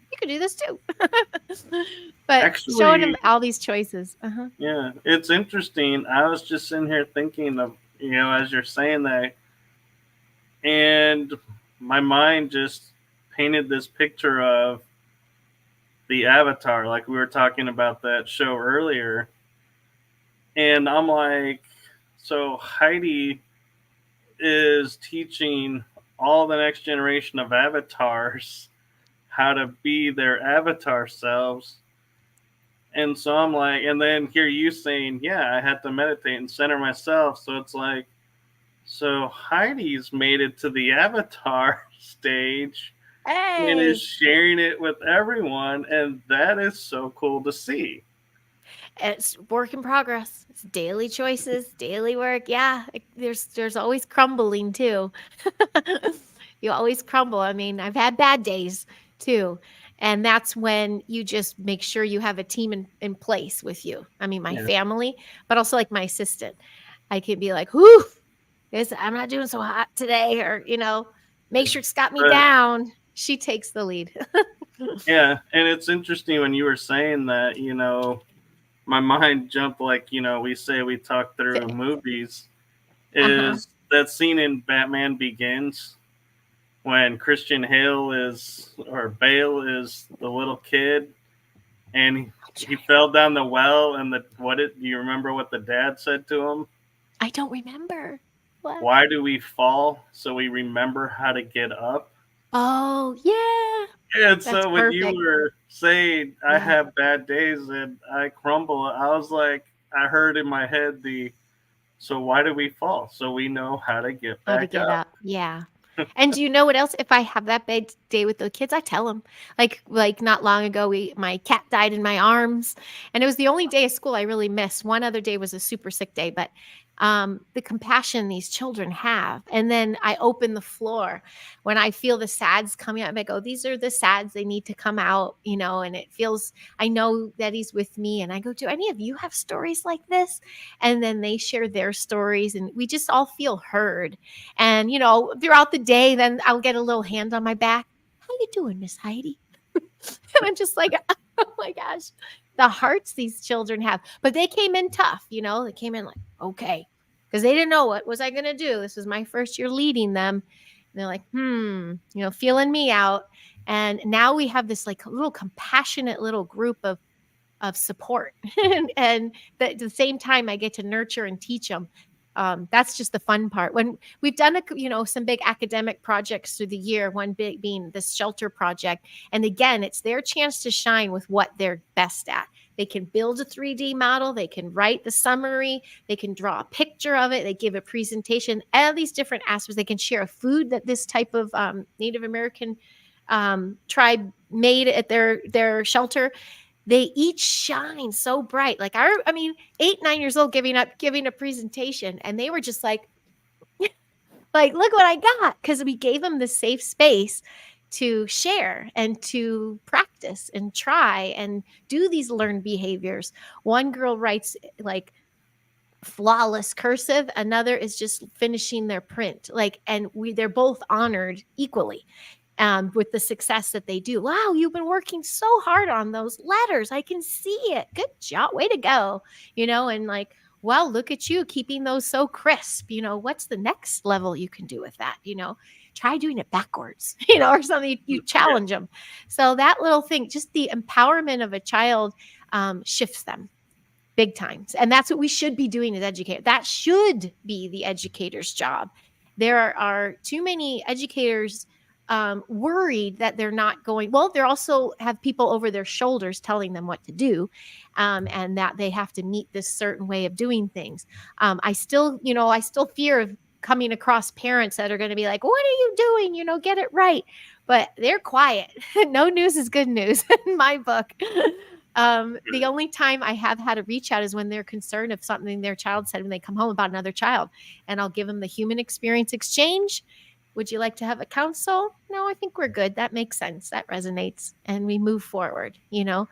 Speaker 2: You could do this too. But
Speaker 1: Actually,
Speaker 2: showing them all these choices.
Speaker 1: yeah, it's interesting. I was just sitting here thinking of, as you're saying that, and my mind just painted this picture of the Avatar, like we were talking about that show earlier. And I'm like, so Heidi is teaching all the next generation of avatars how to be their avatar selves. And so I'm like, and then hear you saying, yeah, I had to meditate and center myself. So it's like, so Heidi's made it to the avatar stage and is sharing it with everyone. And that is so cool to see.
Speaker 2: It's work in progress. It's daily choices, daily work. Yeah, there's always crumbling too. You always crumble. I mean, I've had bad days too. And that's when you just make sure you have a team in place with you. I mean, my family, but also like my assistant. I can be like, whew, I'm not doing so hot today, or, make sure it's got me down. She takes the lead.
Speaker 1: Yeah. And it's interesting when you were saying that, my mind jumped like, we say we talk through movies, is that scene in Batman Begins when Christian Bale is the little kid and he fell down the well, and do you remember what the dad said to him?
Speaker 2: I don't remember. What?
Speaker 1: Why do we fall? So we remember how to get up.
Speaker 2: Oh, yeah.
Speaker 1: And so when you were saying I have bad days and I crumble, I was like, I heard in my head so why do we fall? So we know how to get back up.
Speaker 2: Yeah. And do you know what else? If I have that bad day with the kids, I tell them. Like not long ago, my cat died in my arms, and it was the only day of school I really missed. One other day was a super sick day, but the compassion these children have. And then I open the floor when I feel the sads coming out. I go, these are the sads. They need to come out, and it feels, I know that he's with me. And I go, do any of you have stories like this? And then they share their stories, and we just all feel heard. And, throughout the day, then I'll get a little hand on my back. How you doing, Miss Heidi? And I'm just like, oh my gosh, the hearts these children have. But they came in tough, they came in like, okay, because they didn't know what was I going to do. This was my first year leading them. And they're like, feeling me out. And now we have this like little compassionate little group of support. And at the same time, I get to nurture and teach them. That's just the fun part. When we've done some big academic projects through the year, one big being this shelter project. And again, it's their chance to shine with what they're best at. They can build a 3D model. They can write the summary. They can draw a picture of it. They give a presentation, all these different aspects. They can share a food that this type of Native American tribe made at their shelter. They each shine so bright. Like 8, 9 years old giving a presentation. And they were just like, look what I got. Because we gave them the safe space to share and to practice and try and do these learned behaviors. One girl writes like flawless cursive. Another is just finishing their print. And they're both honored equally. with the success that they do. Wow, you've been working so hard on those letters. I can see it. Good job. Way to go. And like, well, look at you keeping those so crisp. What's the next level you can do with that? Try doing it backwards, or something. You challenge them. So that little thing, just the empowerment of a child shifts them big times. And that's what we should be doing as educators. That should be the educator's job. There are too many educators worried that they're not going well. They also have people over their shoulders telling them what to do, and that they have to meet this certain way of doing things. I still fear of coming across parents that are going to be like, what are you doing? Get it right. But they're quiet. No news is good news in my book. The only time I have had a reach out is when they're concerned of something their child said when they come home about another child, and I'll give them the human experience exchange. Would you like to have a counsel? No, I think we're good. That makes sense. That resonates. And we move forward, A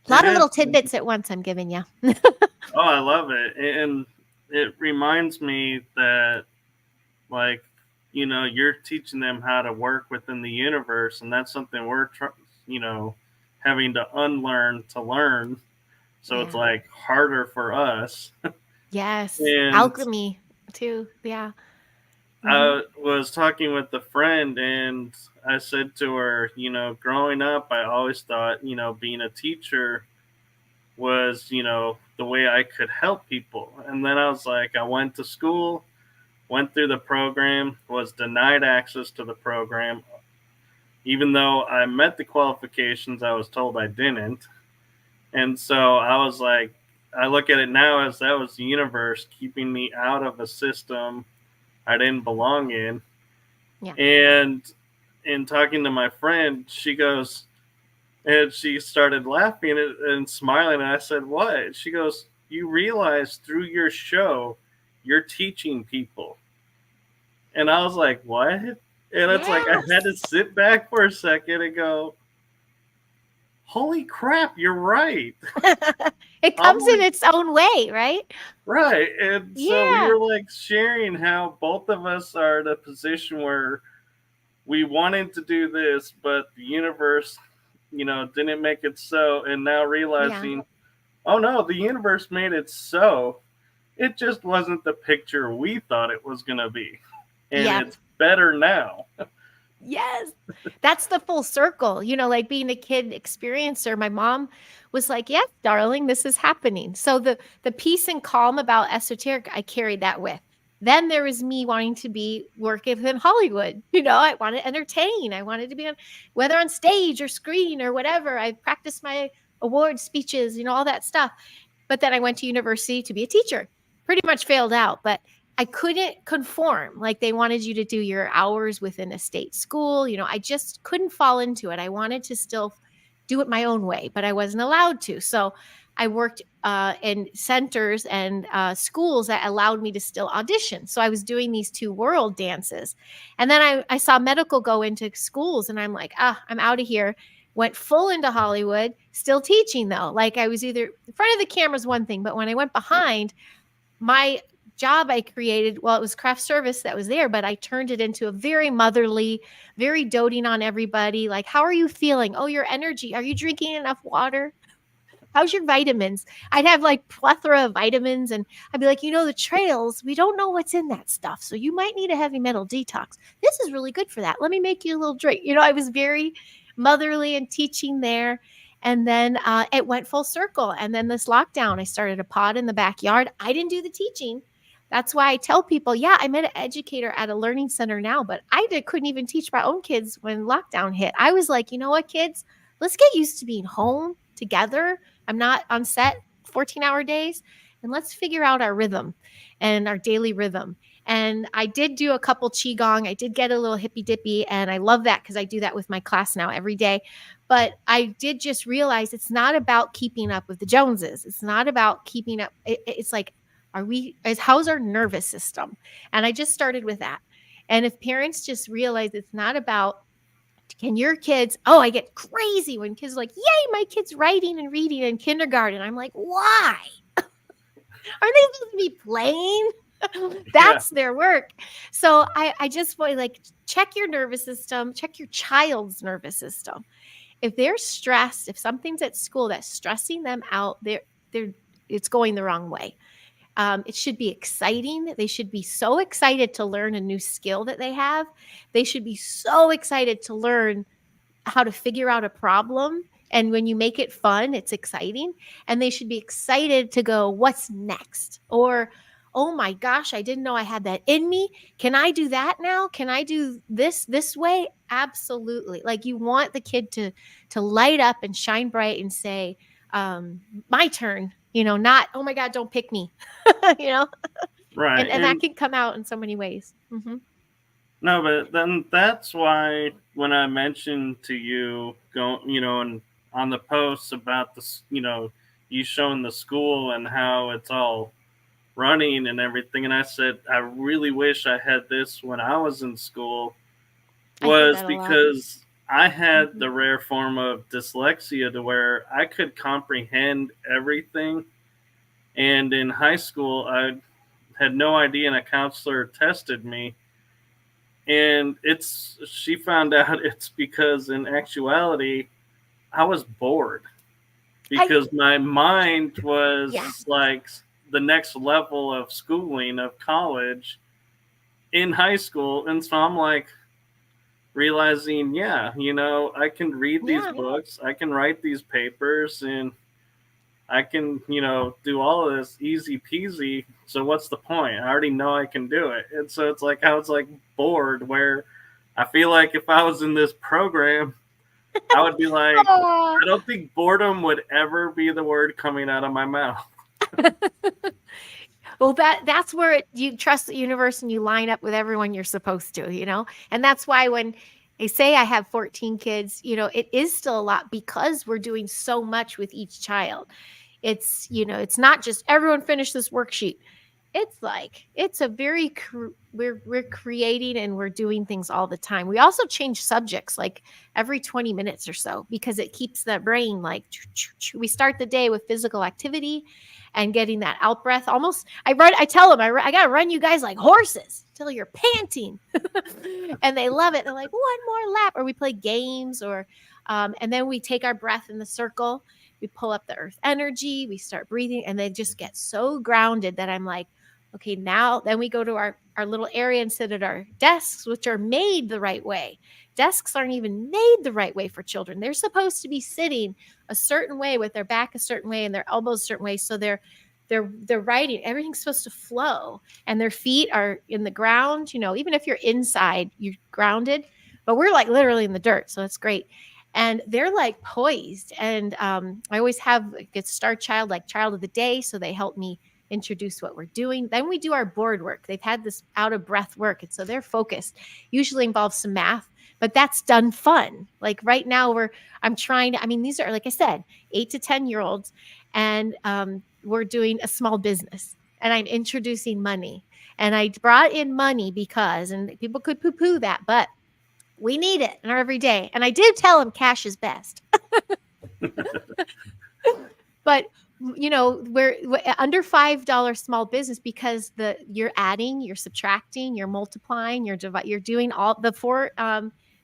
Speaker 2: lot of little tidbits at once I'm giving you.
Speaker 1: Oh, I love it. And it reminds me that, like, you're teaching them how to work within the universe. And that's something we're, having to unlearn to learn. So it's like harder for us.
Speaker 2: Yes. And alchemy too. Yeah.
Speaker 1: I was talking with a friend and I said to her, growing up, I always thought, being a teacher was, the way I could help people. And then I was like, I went to school, went through the program, was denied access to the program. Even though I met the qualifications, I was told I didn't. And so I was like, I look at it now as that was the universe keeping me out of a system I didn't belong in. Yeah. And in talking to my friend, she goes, and she started laughing and smiling. And I said, what? She goes, you realize through your show, you're teaching people. And I was like, what? And it's like, I had to sit back for a second and go, holy crap, you're right.
Speaker 2: It comes in its own way, right?
Speaker 1: Right. And so we were like sharing how both of us are in a position where we wanted to do this, but the universe, didn't make it so. And now realizing, oh no, the universe made it so. It just wasn't the picture we thought it was going to be. And it's better now.
Speaker 2: Yes, that's the full circle, like being a kid experiencer. My mom was like, yes, darling, this is happening. So the peace and calm about esoteric, I carried that with. Then there was me wanting to work in Hollywood. I wanted to entertain. I wanted to be whether on stage or screen or whatever. I practiced my award speeches, all that stuff. But then I went to university to be a teacher. Pretty much failed out, but I couldn't conform. Like they wanted you to do your hours within a state school. I just couldn't fall into it. I wanted to still do it my own way, but I wasn't allowed to. So I worked in centers and schools that allowed me to still audition. So I was doing these two world dances. And then I saw medical go into schools and I'm like, I'm out of here. Went full into Hollywood, still teaching though. Like I was either in front of the camera is one thing, but when I went behind, my job I created, well, it was craft service that was there, but I turned it into a very motherly, very doting on everybody. Like, how are you feeling? Oh, your energy. Are you drinking enough water? How's your vitamins? I'd have like plethora of vitamins and I'd be like, the trails, we don't know what's in that stuff. So you might need a heavy metal detox. This is really good for that. Let me make you a little drink. I was very motherly and teaching there. And then it went full circle. And then this lockdown, I started a pod in the backyard. I didn't do the teaching. That's why I tell people, I'm an educator at a learning center now, but I couldn't even teach my own kids when lockdown hit. I was like, you know what, kids, let's get used to being home together. I'm not on set 14-hour days, and let's figure out our rhythm and our daily rhythm. And I did do a couple Qigong. I did get a little hippy dippy, and I love that because I do that with my class now every day. But I did just realize it's not about keeping up with the Joneses. It's not about keeping up. It's like, how's our nervous system? And I just started with that. And if parents just realize it's not about, can your kids, I get crazy when kids are like, yay, my kid's writing and reading in kindergarten. I'm like, why? Aren't they supposed to be playing?
Speaker 1: Yeah.
Speaker 2: That's their work. So I just want to like check your nervous system, check your child's nervous system. If they're stressed, if something's at school that's stressing them out, they're it's going the wrong way. It should be exciting. They should be so excited to learn a new skill that they have. They should be so excited to learn how to figure out a problem. And when you make it fun, it's exciting. And they should be excited to go, what's next? Or, oh my gosh, I didn't know I had that in me. Can I do that now? Can I do this way? Absolutely. Like you want the kid to light up and shine bright and say, my turn, not, oh my God, don't pick me, you know,
Speaker 1: Right.
Speaker 2: and that can come out in so many ways. Mm-hmm.
Speaker 1: No, but then that's why when I mentioned to you, and on the posts about this, you showing the school and how it's all running and everything, and I said I really wish I had this when I was in school,
Speaker 2: I hear
Speaker 1: was
Speaker 2: that a lot.
Speaker 1: because I had
Speaker 2: Mm-hmm.
Speaker 1: the rare form of dyslexia to where I could comprehend everything, and in high school I had no idea, and a counselor tested me, and she found out it's because in actuality I was bored because my mind
Speaker 2: Yeah.
Speaker 1: was like the next level of schooling of college in high school, and so I'm like realizing, yeah, I can read these
Speaker 2: Yeah.
Speaker 1: books, I can write these papers, and I can, do all of this easy peasy. So what's the point? I already know I can do it. And so it's like I was like bored, where I feel like if I was in this program, I would be like,
Speaker 2: Oh.
Speaker 1: I don't think boredom would ever be the word coming out of my mouth.
Speaker 2: Well, that's where you trust the universe and you line up with everyone you're supposed to, and that's why when they say I have 14 kids, it is still a lot because we're doing so much with each child. It's not just everyone finish this worksheet. It's like it's a very we're creating and we're doing things all the time. We also change subjects like every 20 minutes or so because it keeps the brain like we start the day with physical activity and getting that out breath. Almost I tell them I got to run you guys like horses till you're panting. And they love it. They're like, one more lap, or we play games, or and then we take our breath in the circle. We pull up the earth energy, we start breathing, and they just get so grounded that I'm like, okay, now then we go to our little area and sit at our desks, which are made the right way. Desks aren't even made the right way for children. They're supposed to be sitting a certain way with their back a certain way and their elbows a certain way. So they're writing. Everything's supposed to flow, and their feet are in the ground. Even if you're inside, you're grounded. But we're like literally in the dirt, so that's great. And they're like poised. And I always have a star child, like child of the day, so they help me introduce what we're doing. Then we do our board work. They've had this out of breath work, and so they're focused. Usually involves some math, but that's done fun. Like right now, I'm trying to. I mean, these are, like I said, 8 to 10-year-olds, and we're doing a small business, and I'm introducing money. And I brought in money because, and people could poo-poo that, but we need it in our everyday. And I did tell them cash is best. But we're under $5 small business because you're adding, you're subtracting, you're multiplying, you're doing all the four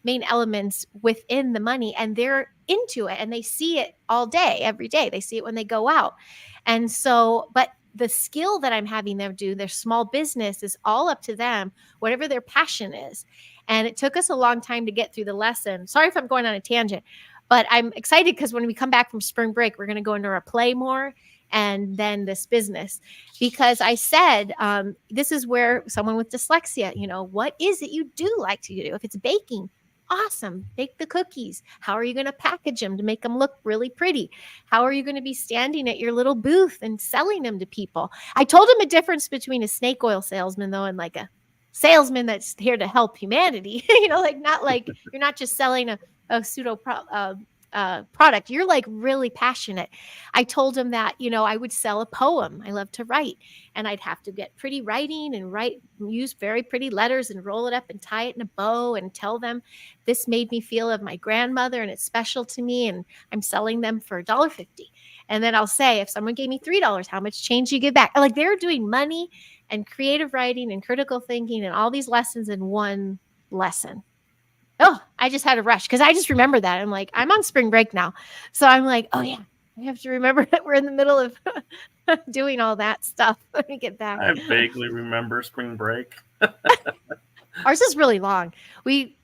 Speaker 2: main elements within the money, and they're into it and they see it all day, every day. They see it when they go out. And so, but the skill that I'm having them do, their small business, is all up to them, whatever their passion is. And it took us a long time to get through the lesson. Sorry if I'm going on a tangent, but I'm excited because when we come back from spring break, we're going to go into our play more and then this business. Because I said, this is where someone with dyslexia, what is it you do like to do? If it's baking, awesome. Bake the cookies. How are you going to package them to make them look really pretty? How are you going to be standing at your little booth and selling them to people? I told him a difference between a snake oil salesman, though, and like a salesman that's here to help humanity. Not like you're not just selling a pseudo product. You're like really passionate. I told him that, I would sell a poem. I love to write, and I'd have to get pretty writing and use very pretty letters and roll it up and tie it in a bow and tell them this made me feel of my grandmother and it's special to me, and I'm selling them for $1.50. And then I'll say, if someone gave me $3, how much change do you give back? Like, they're doing money and creative writing and critical thinking and all these lessons in one lesson. Oh, I just had a rush because I just remember that. I'm like, I'm on spring break now. So I'm like, oh yeah, I have to remember that we're in the middle of doing all that stuff when we get back.
Speaker 1: I vaguely remember spring break.
Speaker 2: Ours is really long.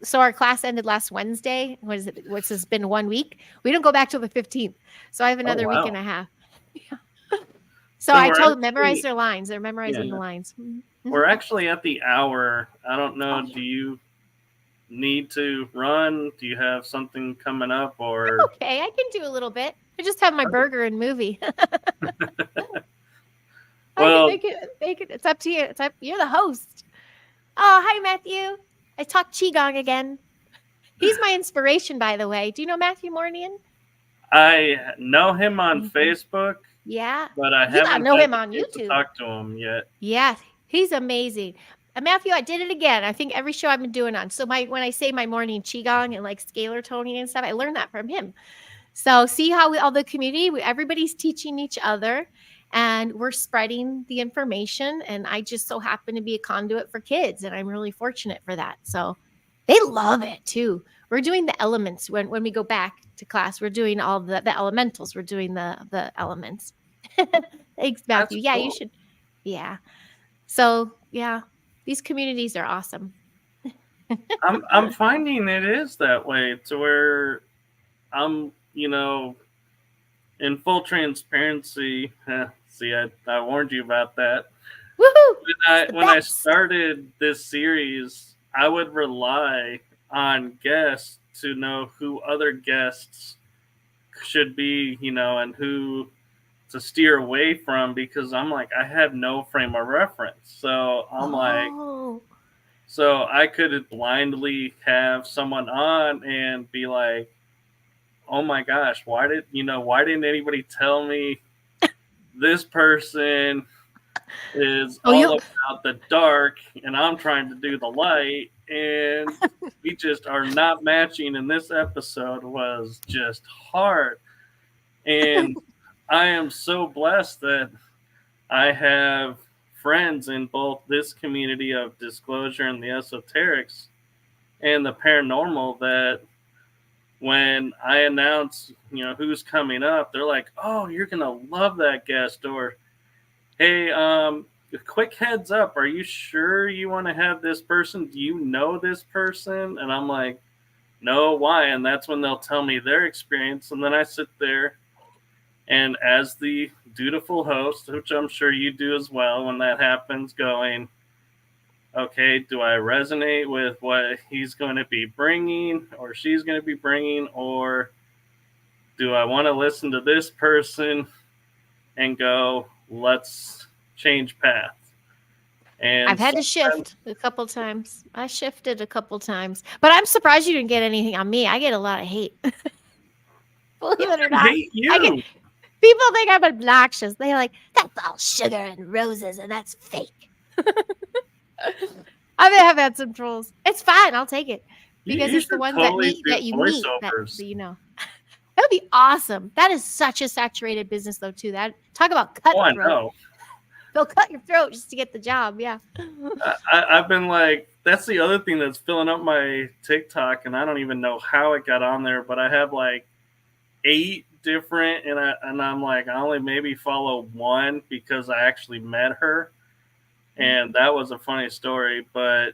Speaker 2: So our class ended last Wednesday. What is it? What's this been 1 week? We don't go back till the 15th. So I have another week and a half. Yeah. So I told them memorize their lines. They're memorizing the lines. Mm-hmm.
Speaker 1: We're actually at the hour. I don't know. Do you need to run? Do you have something coming up or?
Speaker 2: Okay, I can do a little bit. I just have my burger and movie.
Speaker 1: Well,
Speaker 2: I can make it. It's up to you. You're the host. Oh, hi, Matthew. I talked Qigong again. He's my inspiration, by the way. Do you know Matthew Mornian?
Speaker 1: I know him on Facebook.
Speaker 2: Yeah.
Speaker 1: But I haven't
Speaker 2: know him on YouTube.
Speaker 1: To talk to him yet.
Speaker 2: Yeah, he's amazing. Matthew, I did it again. I think every show I've been doing on. So when I say my morning Qigong and like scalar toning and stuff, I learned that from him. So see how all the community, everybody's teaching each other. And we're spreading the information. And I just so happen to be a conduit for kids. And I'm really fortunate for that. So they love it too. We're doing the elements when we go back to class. We're doing all the elementals. We're doing the elements. Thanks, Matthew.
Speaker 1: That's cool.
Speaker 2: You should. Yeah. So yeah, these communities are awesome.
Speaker 1: I'm finding it is that way to where I'm, in full transparency. See, I warned you about that.
Speaker 2: Woohoo!
Speaker 1: When I started this series, I would rely on guests to know who other guests should be, and who to steer away from, because I'm like, I have no frame of reference. So I'm like, so I could blindly have someone on and be like, oh my gosh, why didn't anybody tell me this person is all about the dark and I'm trying to do the light, and we just are not matching, and this episode was just hard. And I am so blessed that I have friends in both this community of disclosure and the esoterics and the paranormal that when I announce, who's coming up, they're like, oh, you're going to love that guest. Or, hey, quick heads up. Are you sure you want to have this person? Do you know this person? And I'm like, no, why? And that's when they'll tell me their experience. And then I sit there and as the dutiful host, which I'm sure you do as well when that happens, going, okay, do I resonate with what he's going to be bringing or she's going to be bringing, or do I want to listen to this person and go, let's change path? And
Speaker 2: I've had to shift a couple times. I shifted a couple times, but I'm surprised you didn't get anything on me. I get a lot of hate. Believe it or not,
Speaker 1: hate you.
Speaker 2: People think I'm obnoxious. They're like, that's all sugar and roses, and that's fake. I have had some trolls. It's fine. I'll take it. Because it's the ones that you meet that you know. That would be awesome. That is such a saturated business, though, too. Talk about cutthroat.
Speaker 1: I know.
Speaker 2: They'll cut your throat just to get the job. Yeah.
Speaker 1: I've been like, that's the other thing that's filling up my TikTok, and I don't even know how it got on there, but I have like 8 different, and I'm like, I only maybe follow one because I actually met her, and that was a funny story. But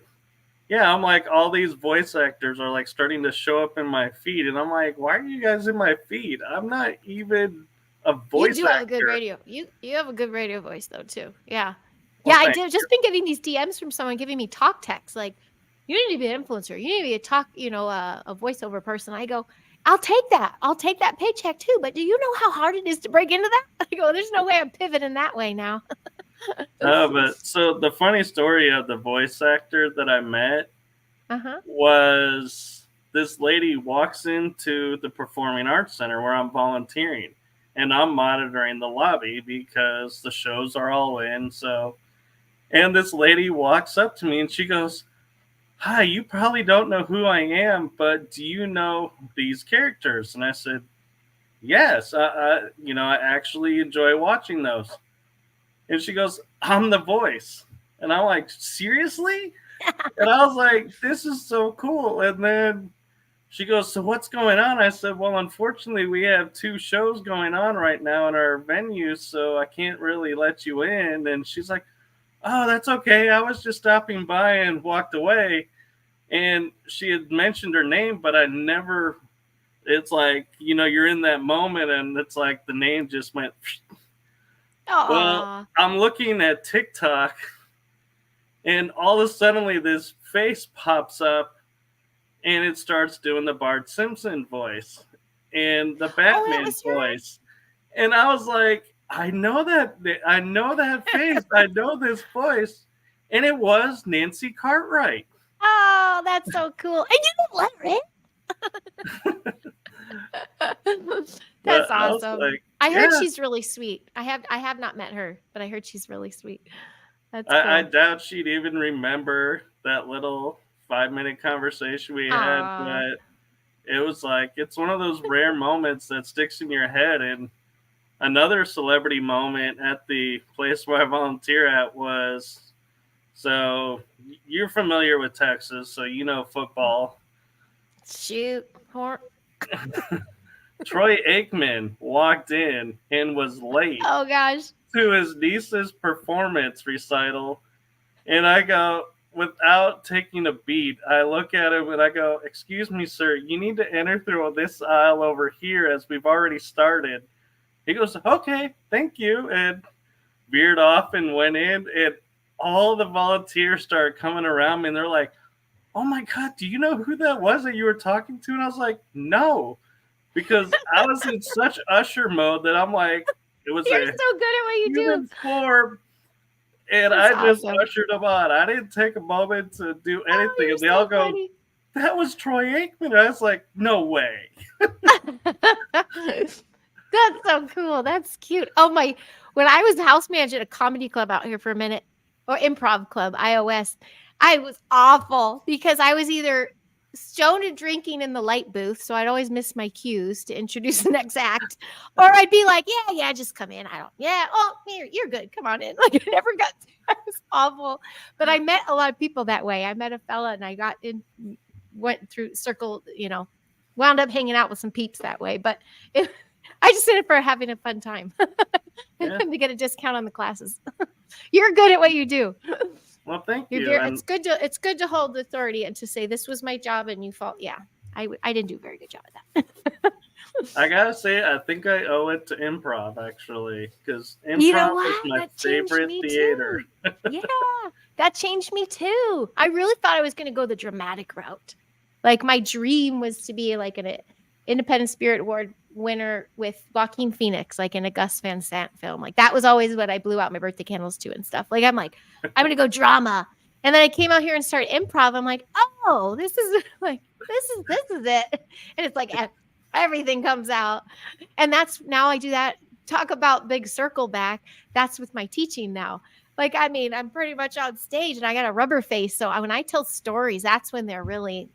Speaker 1: yeah, I'm like, all these voice actors are like starting to show up in my feed, and I'm like, why are you guys in my feed? I'm not even a voice actor.
Speaker 2: You do have a good radio. You have a good radio voice though too. Yeah. Well, yeah, I did. Just been getting these DMs from someone giving me talk text like, you need to be an influencer. You need to be a voiceover person. I go, I'll take that. I'll take that paycheck too. But do you know how hard it is to break into that? I go, there's no way I'm pivoting that way now.
Speaker 1: But so the funny story of the voice actor that I met was this lady walks into the Performing Arts Center where I'm volunteering, and I'm monitoring the lobby because the shows are all in. So, and this lady walks up to me and she goes, hi, you probably don't know who I am, but do you know these characters? And I said, yes, I actually enjoy watching those. And she goes, I'm the voice. And I'm like, seriously? And I was like, this is so cool. And then she goes, so what's going on? I said, well, unfortunately, we have 2 shows going on right now in our venue, so I can't really let you in. And she's like, oh, that's okay. I was just stopping by and walked away. And she had mentioned her name, but I never, it's like, you're in that moment and it's like the name just went. Well, I'm looking at TikTok and all of a sudden this face pops up and it starts doing the Bart Simpson voice and the Batman voice. And I was like, I know that face. I know this voice. And it was Nancy Cartwright.
Speaker 2: Oh, that's so cool. I didn't let it. That's awesome. I heard she's really sweet. I have not met her, but I heard she's really sweet. That's cool.
Speaker 1: I doubt she'd even remember that little 5-minute conversation we had, but it was like, it's one of those rare moments that sticks in your head. And another celebrity moment at the place where I volunteer at was, so you're familiar with Texas, so you know football.
Speaker 2: Shoot.
Speaker 1: Troy Aikman walked in and was late.
Speaker 2: Oh, gosh.
Speaker 1: To his niece's performance recital. And I go, without taking a beat, I look at him and I go, excuse me, sir, you need to enter through this aisle over here as we've already started. He goes, okay, thank you. And veered off and went in. And all the volunteers started coming around me and they're like, oh my God, do you know who that was that you were talking to? And I was like, no, because I was in such usher mode that I'm like,
Speaker 2: You're so good at what you do.
Speaker 1: Form, and that's I just ushered them on. I didn't take a moment to do anything. And they all go, funny. That was Troy Aikman. And I was like, no way.
Speaker 2: That's so cool. That's cute. Oh my, when I was house manager at a comedy club out here for a minute, or improv club, iOS, I was awful because I was either stoned and drinking in the light booth, so I'd always miss my cues to introduce the next act, or I'd be like, yeah, just come in. Here, you're good. Come on in. Like I never got to. I was awful, but I met a lot of people that way. I met a fella and I got in, went through circle, wound up hanging out with some peeps that way, but I just did it for having a fun time and to get a discount on the classes. You're good at what you do.
Speaker 1: Well, thank you.
Speaker 2: It's good to hold authority and to say this was my job and you fault. Yeah, I didn't do a very good job at that.
Speaker 1: I gotta say, I think I owe it to improv actually, because improv is my favorite theater.
Speaker 2: Yeah, that changed me too. I really thought I was going to go the dramatic route. Like my dream was to be like an Independent Spirit Award winner with Joaquin Phoenix, like in a Gus Van Sant film. Like that was always what I blew out my birthday candles to and stuff. Like I'm gonna go drama, and then I came out here and started improv. I'm like, oh, this is it, and it's like everything comes out, and that's now I do that. Talk about big circle back. That's with my teaching now. Like I mean, I'm pretty much on stage, and I got a rubber face. So when I tell stories, that's when they're really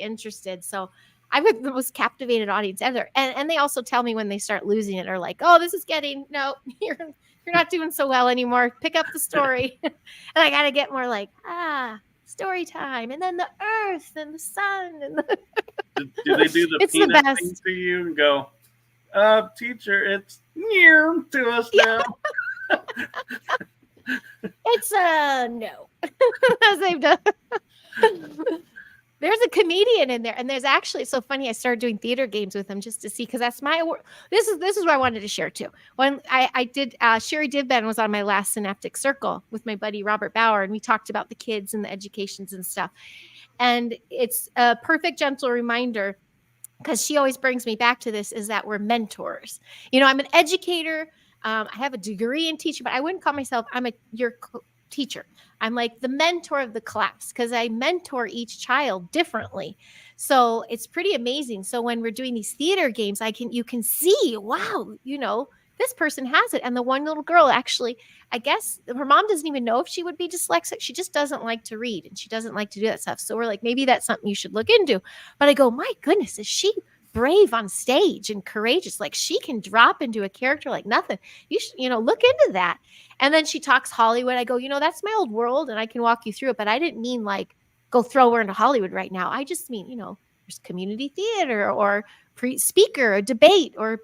Speaker 2: interested. So I was the most captivated audience ever. And they also tell me when they start losing it or like, oh, this is you're not doing so well anymore. Pick up the story. And I got to get more like, story time. And then the earth and the sun. And
Speaker 1: do they do the peanut thing to you and go, teacher, it's near to us now.
Speaker 2: It's no. As they've done. There's a comedian in there, and there's actually, it's so funny. I started doing theater games with him just to see, because that's my work. This is what I wanted to share too. When I did, Sherry Divben was on my last Synaptic Circle with my buddy Robert Bauer, and we talked about the kids and the educations and stuff. And it's a perfect, gentle reminder, because she always brings me back to this, is that we're mentors. I'm an educator. I have a degree in teaching, but I wouldn't call myself, your teacher. I'm like the mentor of the class because I mentor each child differently. So it's pretty amazing. So when we're doing these theater games, you can see, wow, this person has it. And the one little girl, actually, I guess her mom doesn't even know if she would be dyslexic. She just doesn't like to read and she doesn't like to do that stuff. So we're like, maybe that's something you should look into. But I go, my goodness, is she brave on stage and courageous? Like she can drop into a character like nothing. You should, look into that. And then she talks Hollywood. I go, that's my old world and I can walk you through it. But I didn't mean like go throw her into Hollywood right now. I just mean, there's community theater or speaker, a debate, or,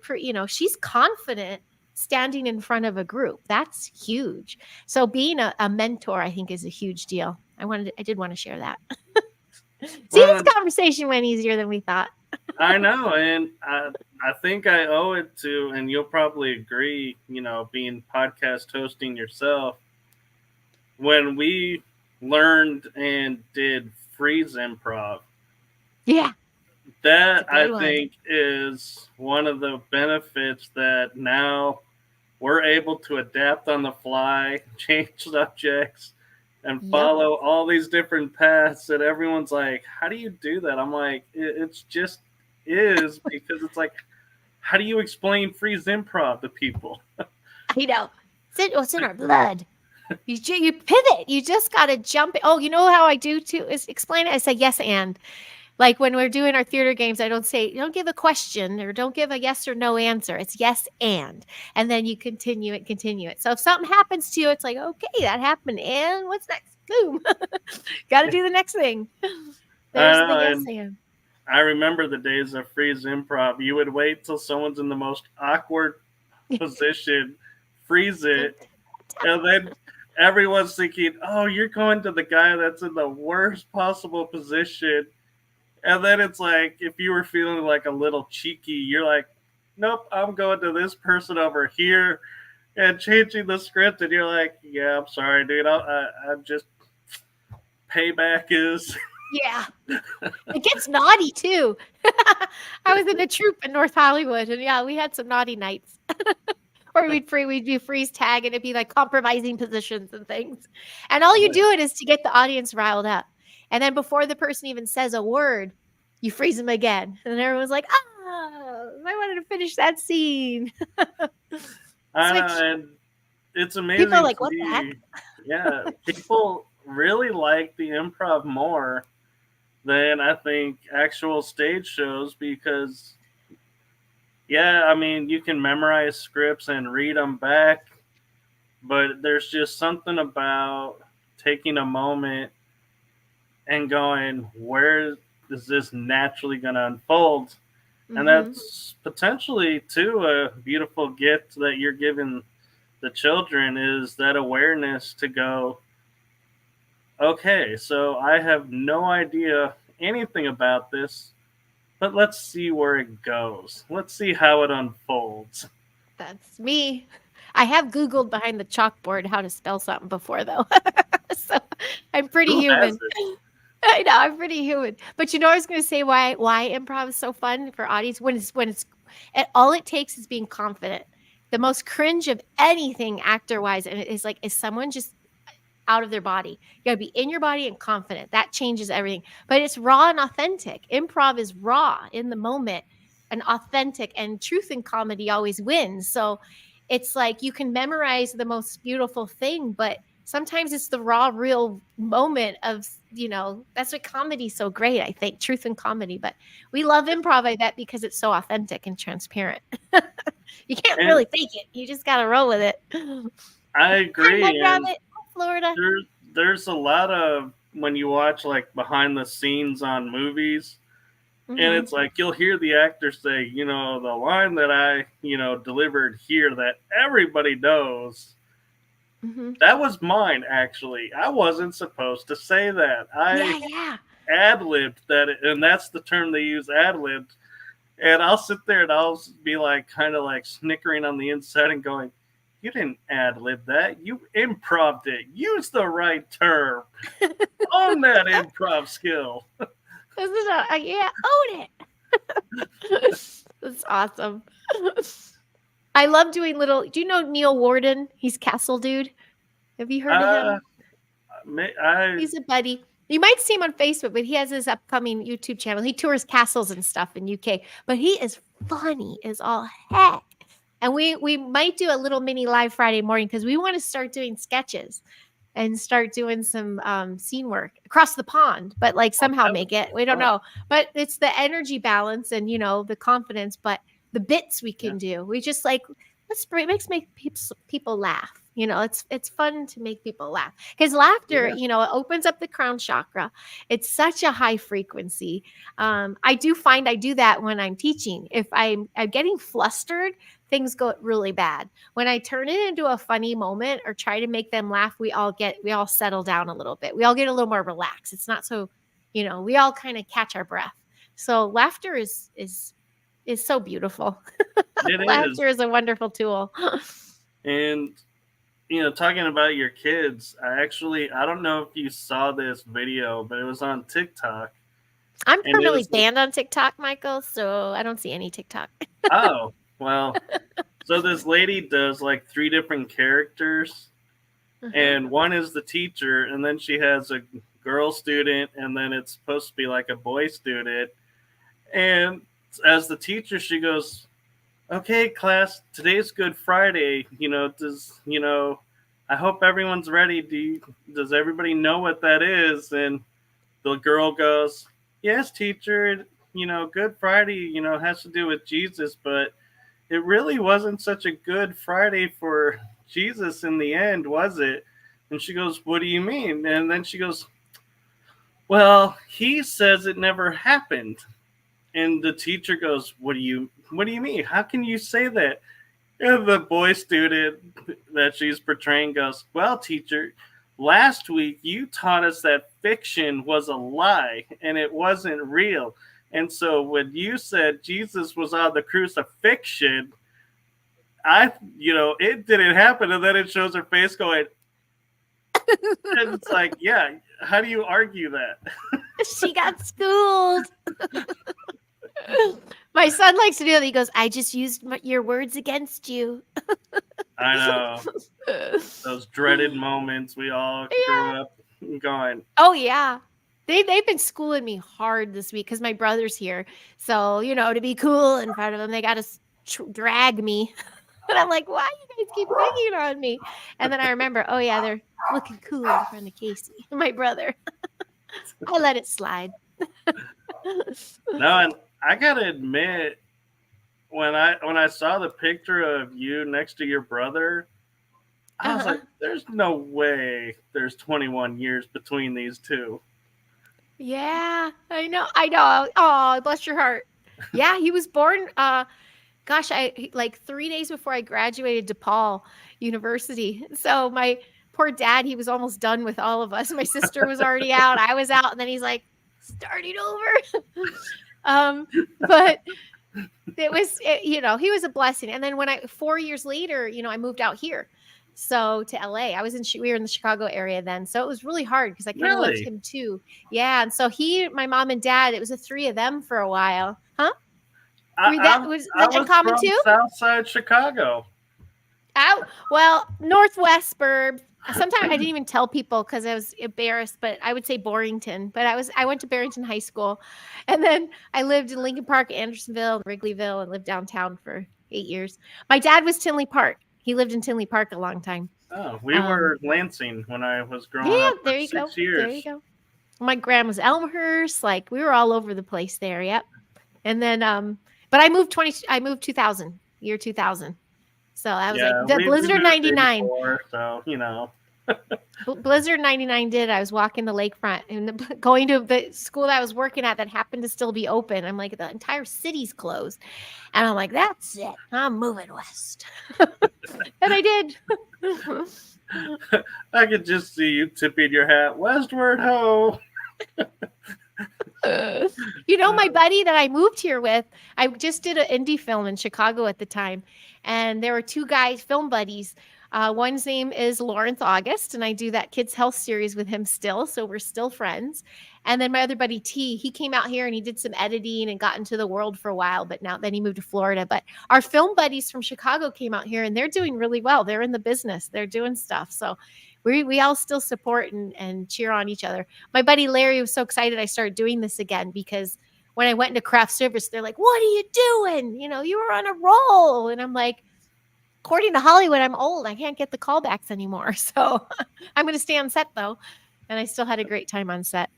Speaker 2: she's confident standing in front of a group. That's huge. So being a mentor, I think, is a huge deal. I did want to share that. See, this conversation went easier than we thought.
Speaker 1: I know, and I think I owe it to, and you'll probably agree, being podcast hosting yourself, when we learned and did freeze improv.
Speaker 2: Yeah.
Speaker 1: That I think is one of the benefits that now we're able to adapt on the fly, change subjects, and follow all these different paths. And everyone's like, how do you do that? I'm like, it's just is because it's like, how do you explain freeze improv to people?
Speaker 2: I know. It's in our blood. You pivot. You just got to jump. Oh, you know how I do too is explain it? I say yes and. Like when we're doing our theater games, I don't give a question or don't give a yes or no answer. It's yes and then you continue it. So if something happens to you, it's like, okay, that happened. And what's next? Boom. Got to do the next thing. There's the yes and.
Speaker 1: I remember the days of freeze improv. You would wait till someone's in the most awkward position, freeze it, and then everyone's thinking, oh, you're going to the guy that's in the worst possible position. And then it's like, if you were feeling like a little cheeky, you're like, nope, I'm going to this person over here and changing the script. And you're like, yeah, I'm sorry, dude. I'm just, payback is.
Speaker 2: Yeah. It gets naughty too. I was in a troupe in North Hollywood and yeah, we had some naughty nights. Or we'd do freeze tag and it'd be like compromising positions and things. And all you do it is to get the audience riled up. And then before the person even says a word, you freeze them again. And everyone's like, I wanted to finish that scene.
Speaker 1: And it's amazing.
Speaker 2: People are like, what the heck?
Speaker 1: Yeah, people really like the improv more than I think actual stage shows because, yeah, I mean, you can memorize scripts and read them back, but there's just something about taking a moment and going, where is this naturally going to unfold? Mm-hmm. And that's potentially, too, a beautiful gift that you're giving the children is that awareness to go, okay, so I have no idea anything about this, but let's see where it goes. Let's see how it unfolds.
Speaker 2: That's me. I have Googled behind the chalkboard how to spell something before, though. So I'm pretty human. I know, I'm pretty human. But I was going to say why improv is so fun for audience when it's all it takes is being confident. The most cringe of anything actor-wise and is someone just out of their body. You got to be in your body and confident. That changes everything. But it's raw and authentic. Improv is raw in the moment and authentic, and truth in comedy always wins. So it's like you can memorize the most beautiful thing, but sometimes it's the raw, real moment of, that's what comedy's so great, I think, truth in comedy. But we love improv, I bet, because it's so authentic and transparent. You can't really fake it. You just got to roll with it.
Speaker 1: I agree.
Speaker 2: Hi, Florida.
Speaker 1: There's a lot of, when you watch like behind the scenes on movies, and it's like you'll hear the actor say, the line that I, delivered here that everybody knows. That was mine, actually. I wasn't supposed to say that. I ad-libbed that, and that's the term they use, ad-libbed. And I'll sit there and I'll be like, kind of like snickering on the inside and going, you didn't ad-lib that. You improv'd it. Use the right term. Own that improv skill.
Speaker 2: Own it. That's awesome. I love doing do you know Neil Warden? He's Castle Dude. Have you heard of him? He's a buddy. You might see him on Facebook, but he has his upcoming YouTube channel. He tours castles and stuff in UK, but he is funny as all heck. And we might do a little mini live Friday morning because we want to start doing sketches and start doing some scene work across the pond, but somehow make it. We don't know. But it's the energy balance and, the confidence, but the bits we can do. We just let's make people laugh. It's fun to make people laugh, because laughter,
Speaker 1: Yeah.
Speaker 2: it opens up the crown chakra. It's such a high frequency. I do find I do that when I'm teaching. If I'm getting flustered, things go really bad. When I turn it into a funny moment or try to make them laugh, we all settle down a little bit. We all get a little more relaxed. It's not so, we all kind of catch our breath. So laughter is so beautiful.
Speaker 1: It is.
Speaker 2: Laughter is a wonderful tool.
Speaker 1: And talking about your kids, I don't know if you saw this video, but it was on TikTok.
Speaker 2: I'm
Speaker 1: And it
Speaker 2: permanently
Speaker 1: was
Speaker 2: banned on TikTok, Michael, so I don't see any TikTok.
Speaker 1: oh, well. So this lady does like 3 different characters, and one is the teacher, and then she has a girl student, and then it's supposed to be like a boy student. And as the teacher, she goes, "Okay, class, today's Good Friday. I hope everyone's ready. Does everybody know what that is?" And the girl goes, "Yes, teacher. Good Friday, has to do with Jesus, but it really wasn't such a good Friday for Jesus in the end, was it?" And she goes, "What do you mean?" And then she goes, "Well, he says it never happened." And the teacher goes, what do you mean? How can you say that?" And the boy student that she's portraying goes, "Well, teacher, last week you taught us that fiction was a lie and it wasn't real. And so when you said Jesus was on the crucifixion, it didn't happen." And then it shows her face going, and it's like, yeah, how do you argue that?
Speaker 2: She got schooled. My son likes to do that. He goes, "I just used your words against you."
Speaker 1: I know. Those dreaded moments we all grew up going.
Speaker 2: Oh, yeah. They've been schooling me hard this week because my brother's here. So, to be cool in front of them, they got to drag me. And I'm like, why you guys keep picking on me? And then I remember, oh, yeah, they're looking cool in front of Casey, my brother. I let it slide.
Speaker 1: No, and I gotta admit, when I saw the picture of you next to your brother, I was like, "There's no way there's 21 years between these two."
Speaker 2: Yeah, I know. Oh, bless your heart. Yeah, he was born. Gosh, like 3 days before I graduated DePaul University. So my poor dad, he was almost done with all of us. My sister was already out. I was out, and then he's like, starting over. But he was a blessing. And then 4 years later, I moved out here. So to LA, we were in the Chicago area then. So it was really hard because I kind of loved him too. Yeah. And so my mom and dad, it was the 3 of them for a while. Huh? Was that uncommon too?
Speaker 1: Southside Chicago.
Speaker 2: Out. Well, Northwest Burb. Sometimes I didn't even tell people because I was embarrassed, but I would say Borrington. But I went to Barrington High School, and then I lived in Lincoln Park, Andersonville, Wrigleyville, and lived downtown for 8 years. My dad was Tinley Park. He lived in Tinley Park a long time.
Speaker 1: Oh, we were Lansing when I was growing up.
Speaker 2: There you go.
Speaker 1: 6 years.
Speaker 2: There you go. My grandma's Elmhurst. Like we were all over the place there. Yep. And then, but I moved 2000, year 2000. So I was like, the Blizzard 99.
Speaker 1: So,
Speaker 2: Blizzard 99 did. I was walking the lakefront and going to the school that I was working at that happened to still be open. I'm like, the entire city's closed. And I'm like, that's it. I'm moving west. And I did.
Speaker 1: I could just see you tipping your hat, "Westward ho."
Speaker 2: My buddy that I moved here with, I just did an indie film in Chicago at the time. And there were 2 guys, film buddies. One's name is Lawrence August, and I do that kids health series with him still. So we're still friends. And then my other buddy T, he came out here and he did some editing and got into the world for a while, but then he moved to Florida. But our film buddies from Chicago came out here and they're doing really well. They're in the business. They're doing stuff. So we all still support and cheer on each other. My buddy Larry was so excited I started doing this again because when I went into craft service, they're like, "What are you doing? You were on a roll." And I'm like, according to Hollywood, I'm old. I can't get the callbacks anymore. So I'm going to stay on set though. And I still had a great time on set.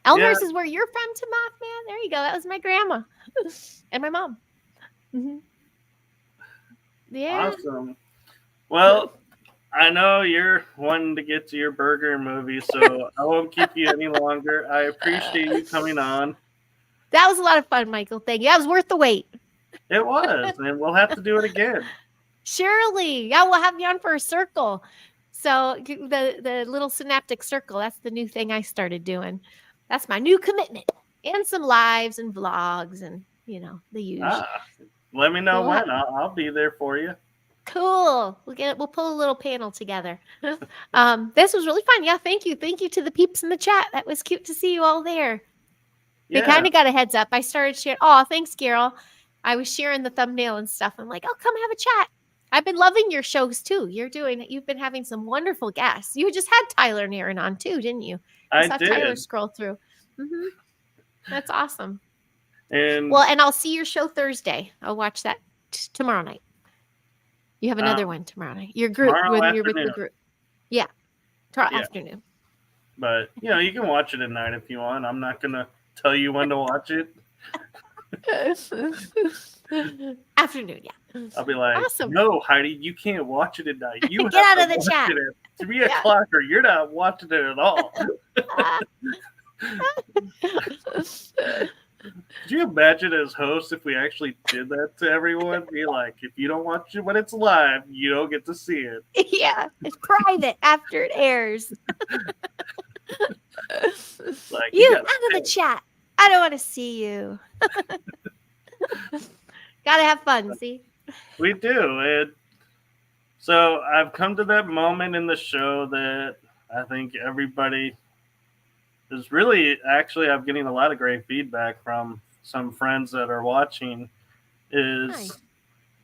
Speaker 2: Elmhurst is where you're from, Tamoth, man. There you go. That was my grandma and my mom. Mm-hmm. Yeah.
Speaker 1: Awesome. Well, I know you're wanting to get to your burger movie, so I won't keep you any longer. I appreciate you coming on.
Speaker 2: That was a lot of fun, Michael. Thank you. That was worth the wait.
Speaker 1: It was, and we'll have to do it again.
Speaker 2: Surely. Yeah, we'll have you on for a circle. So the little synaptic circle, that's the new thing I started doing. That's my new commitment. And some lives and vlogs and, the usual.
Speaker 1: Let me know when. I'll be there for you.
Speaker 2: Cool. We'll pull a little panel together. This was really fun. Yeah, thank you. Thank you to the peeps in the chat. That was cute to see you all there. They kind of got a heads up. I started sharing. Oh, thanks, Carol. I was sharing the thumbnail and stuff. I'm like, oh, come have a chat. I've been loving your shows too. You've been having some wonderful guests. You just had Tyler and Aaron on too, didn't you? I saw
Speaker 1: did.
Speaker 2: Tyler scroll through. Mm-hmm. That's awesome.
Speaker 1: And
Speaker 2: I'll see your show Thursday. I'll watch that tomorrow night. You have another one tomorrow night. Your group when you're with the group. Yeah. Tomorrow afternoon.
Speaker 1: But you can watch it at night if you want. I'm not gonna tell you when to watch it.
Speaker 2: Afternoon, yeah.
Speaker 1: I'll be like, awesome. No, Heidi, you can't watch it at night. You
Speaker 2: get out of the chat.
Speaker 1: It at 3 o'clock, or you're not watching it at all. Could you imagine as hosts if we actually did that to everyone? Be like, if you don't watch it when it's live, you don't get to see it.
Speaker 2: Yeah, it's private after it airs.
Speaker 1: Like,
Speaker 2: you out of the chat. I don't want to see you. Gotta have fun, see?
Speaker 1: We do. And so I've come to that moment in the show that I think everybody is really, actually, I'm getting a lot of great feedback from some friends that are watching, is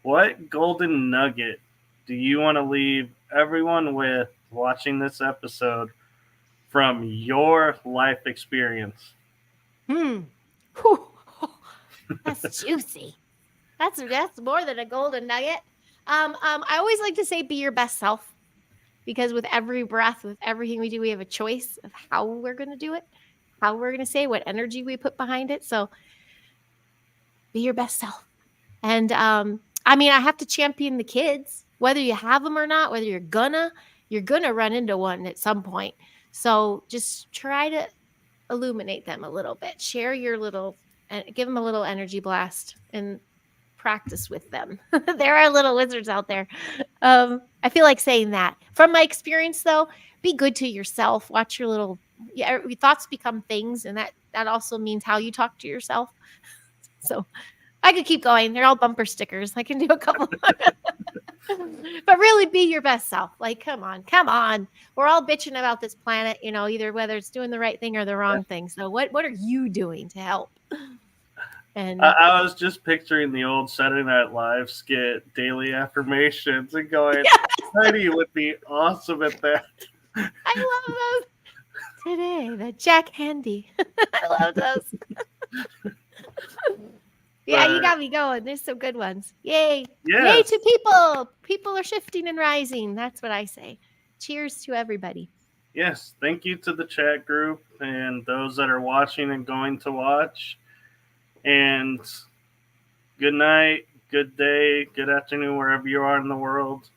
Speaker 1: what golden nugget do you want to leave everyone with watching this episode from your life experience?
Speaker 2: That's juicy. That's more than a golden nugget. I always like to say be your best self, because with every breath, with everything we do, we have a choice of how we're going to do it, how we're going to say, what energy we put behind it. So be your best self. And I have to champion the kids, whether you have them or not, whether you're gonna run into one at some point. So just try to illuminate them a little bit, share your give them a little energy blast and practice with them. There are little wizards out there. I feel like saying that. From my experience, though, be good to yourself. Watch your thoughts become things, and that also means how you talk to yourself. So I could keep going. They're all bumper stickers. I can do a couple more. But really be your best self. Like, come on. We're all bitching about this planet, either whether it's doing the right thing or the wrong thing. So what are you doing to help? And
Speaker 1: I was just picturing the old Saturday Night Live skit, Daily Affirmations, and going, Heidi would be awesome at that.
Speaker 2: I love those. Today, the Jack Handy. I love those. Yeah, you got me going. There's some good ones. Yay. Yes. Yay to people. People are shifting and rising. That's what I say. Cheers to everybody.
Speaker 1: Yes. Thank you to the chat group and those that are watching and going to watch. And good night, good day, good afternoon, wherever you are in the world.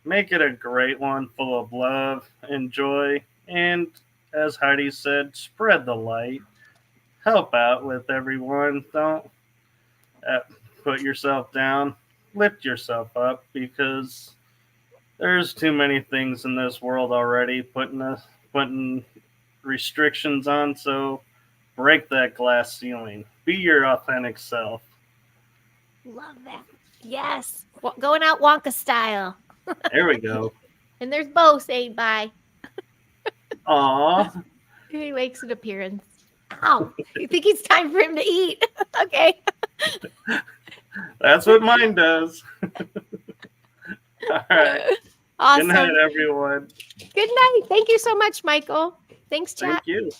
Speaker 1: Make it a great one, full of love and joy. And as Heidi said, spread the light. Help out with everyone. Don't put yourself down. Lift yourself up, because there's too many things in this world already putting restrictions on. So break that glass ceiling. Be your authentic self.
Speaker 2: Love that. Yes. Going out Wonka style.
Speaker 1: There we go.
Speaker 2: And there's Bo saying bye.
Speaker 1: Aw.
Speaker 2: He makes an appearance. Ow. You think it's time for him to eat? Okay.
Speaker 1: That's what mine does. All right.
Speaker 2: Awesome.
Speaker 1: Good night, everyone.
Speaker 2: Good night. Thank you so much, Michael. Thanks, chat.
Speaker 1: Thank you.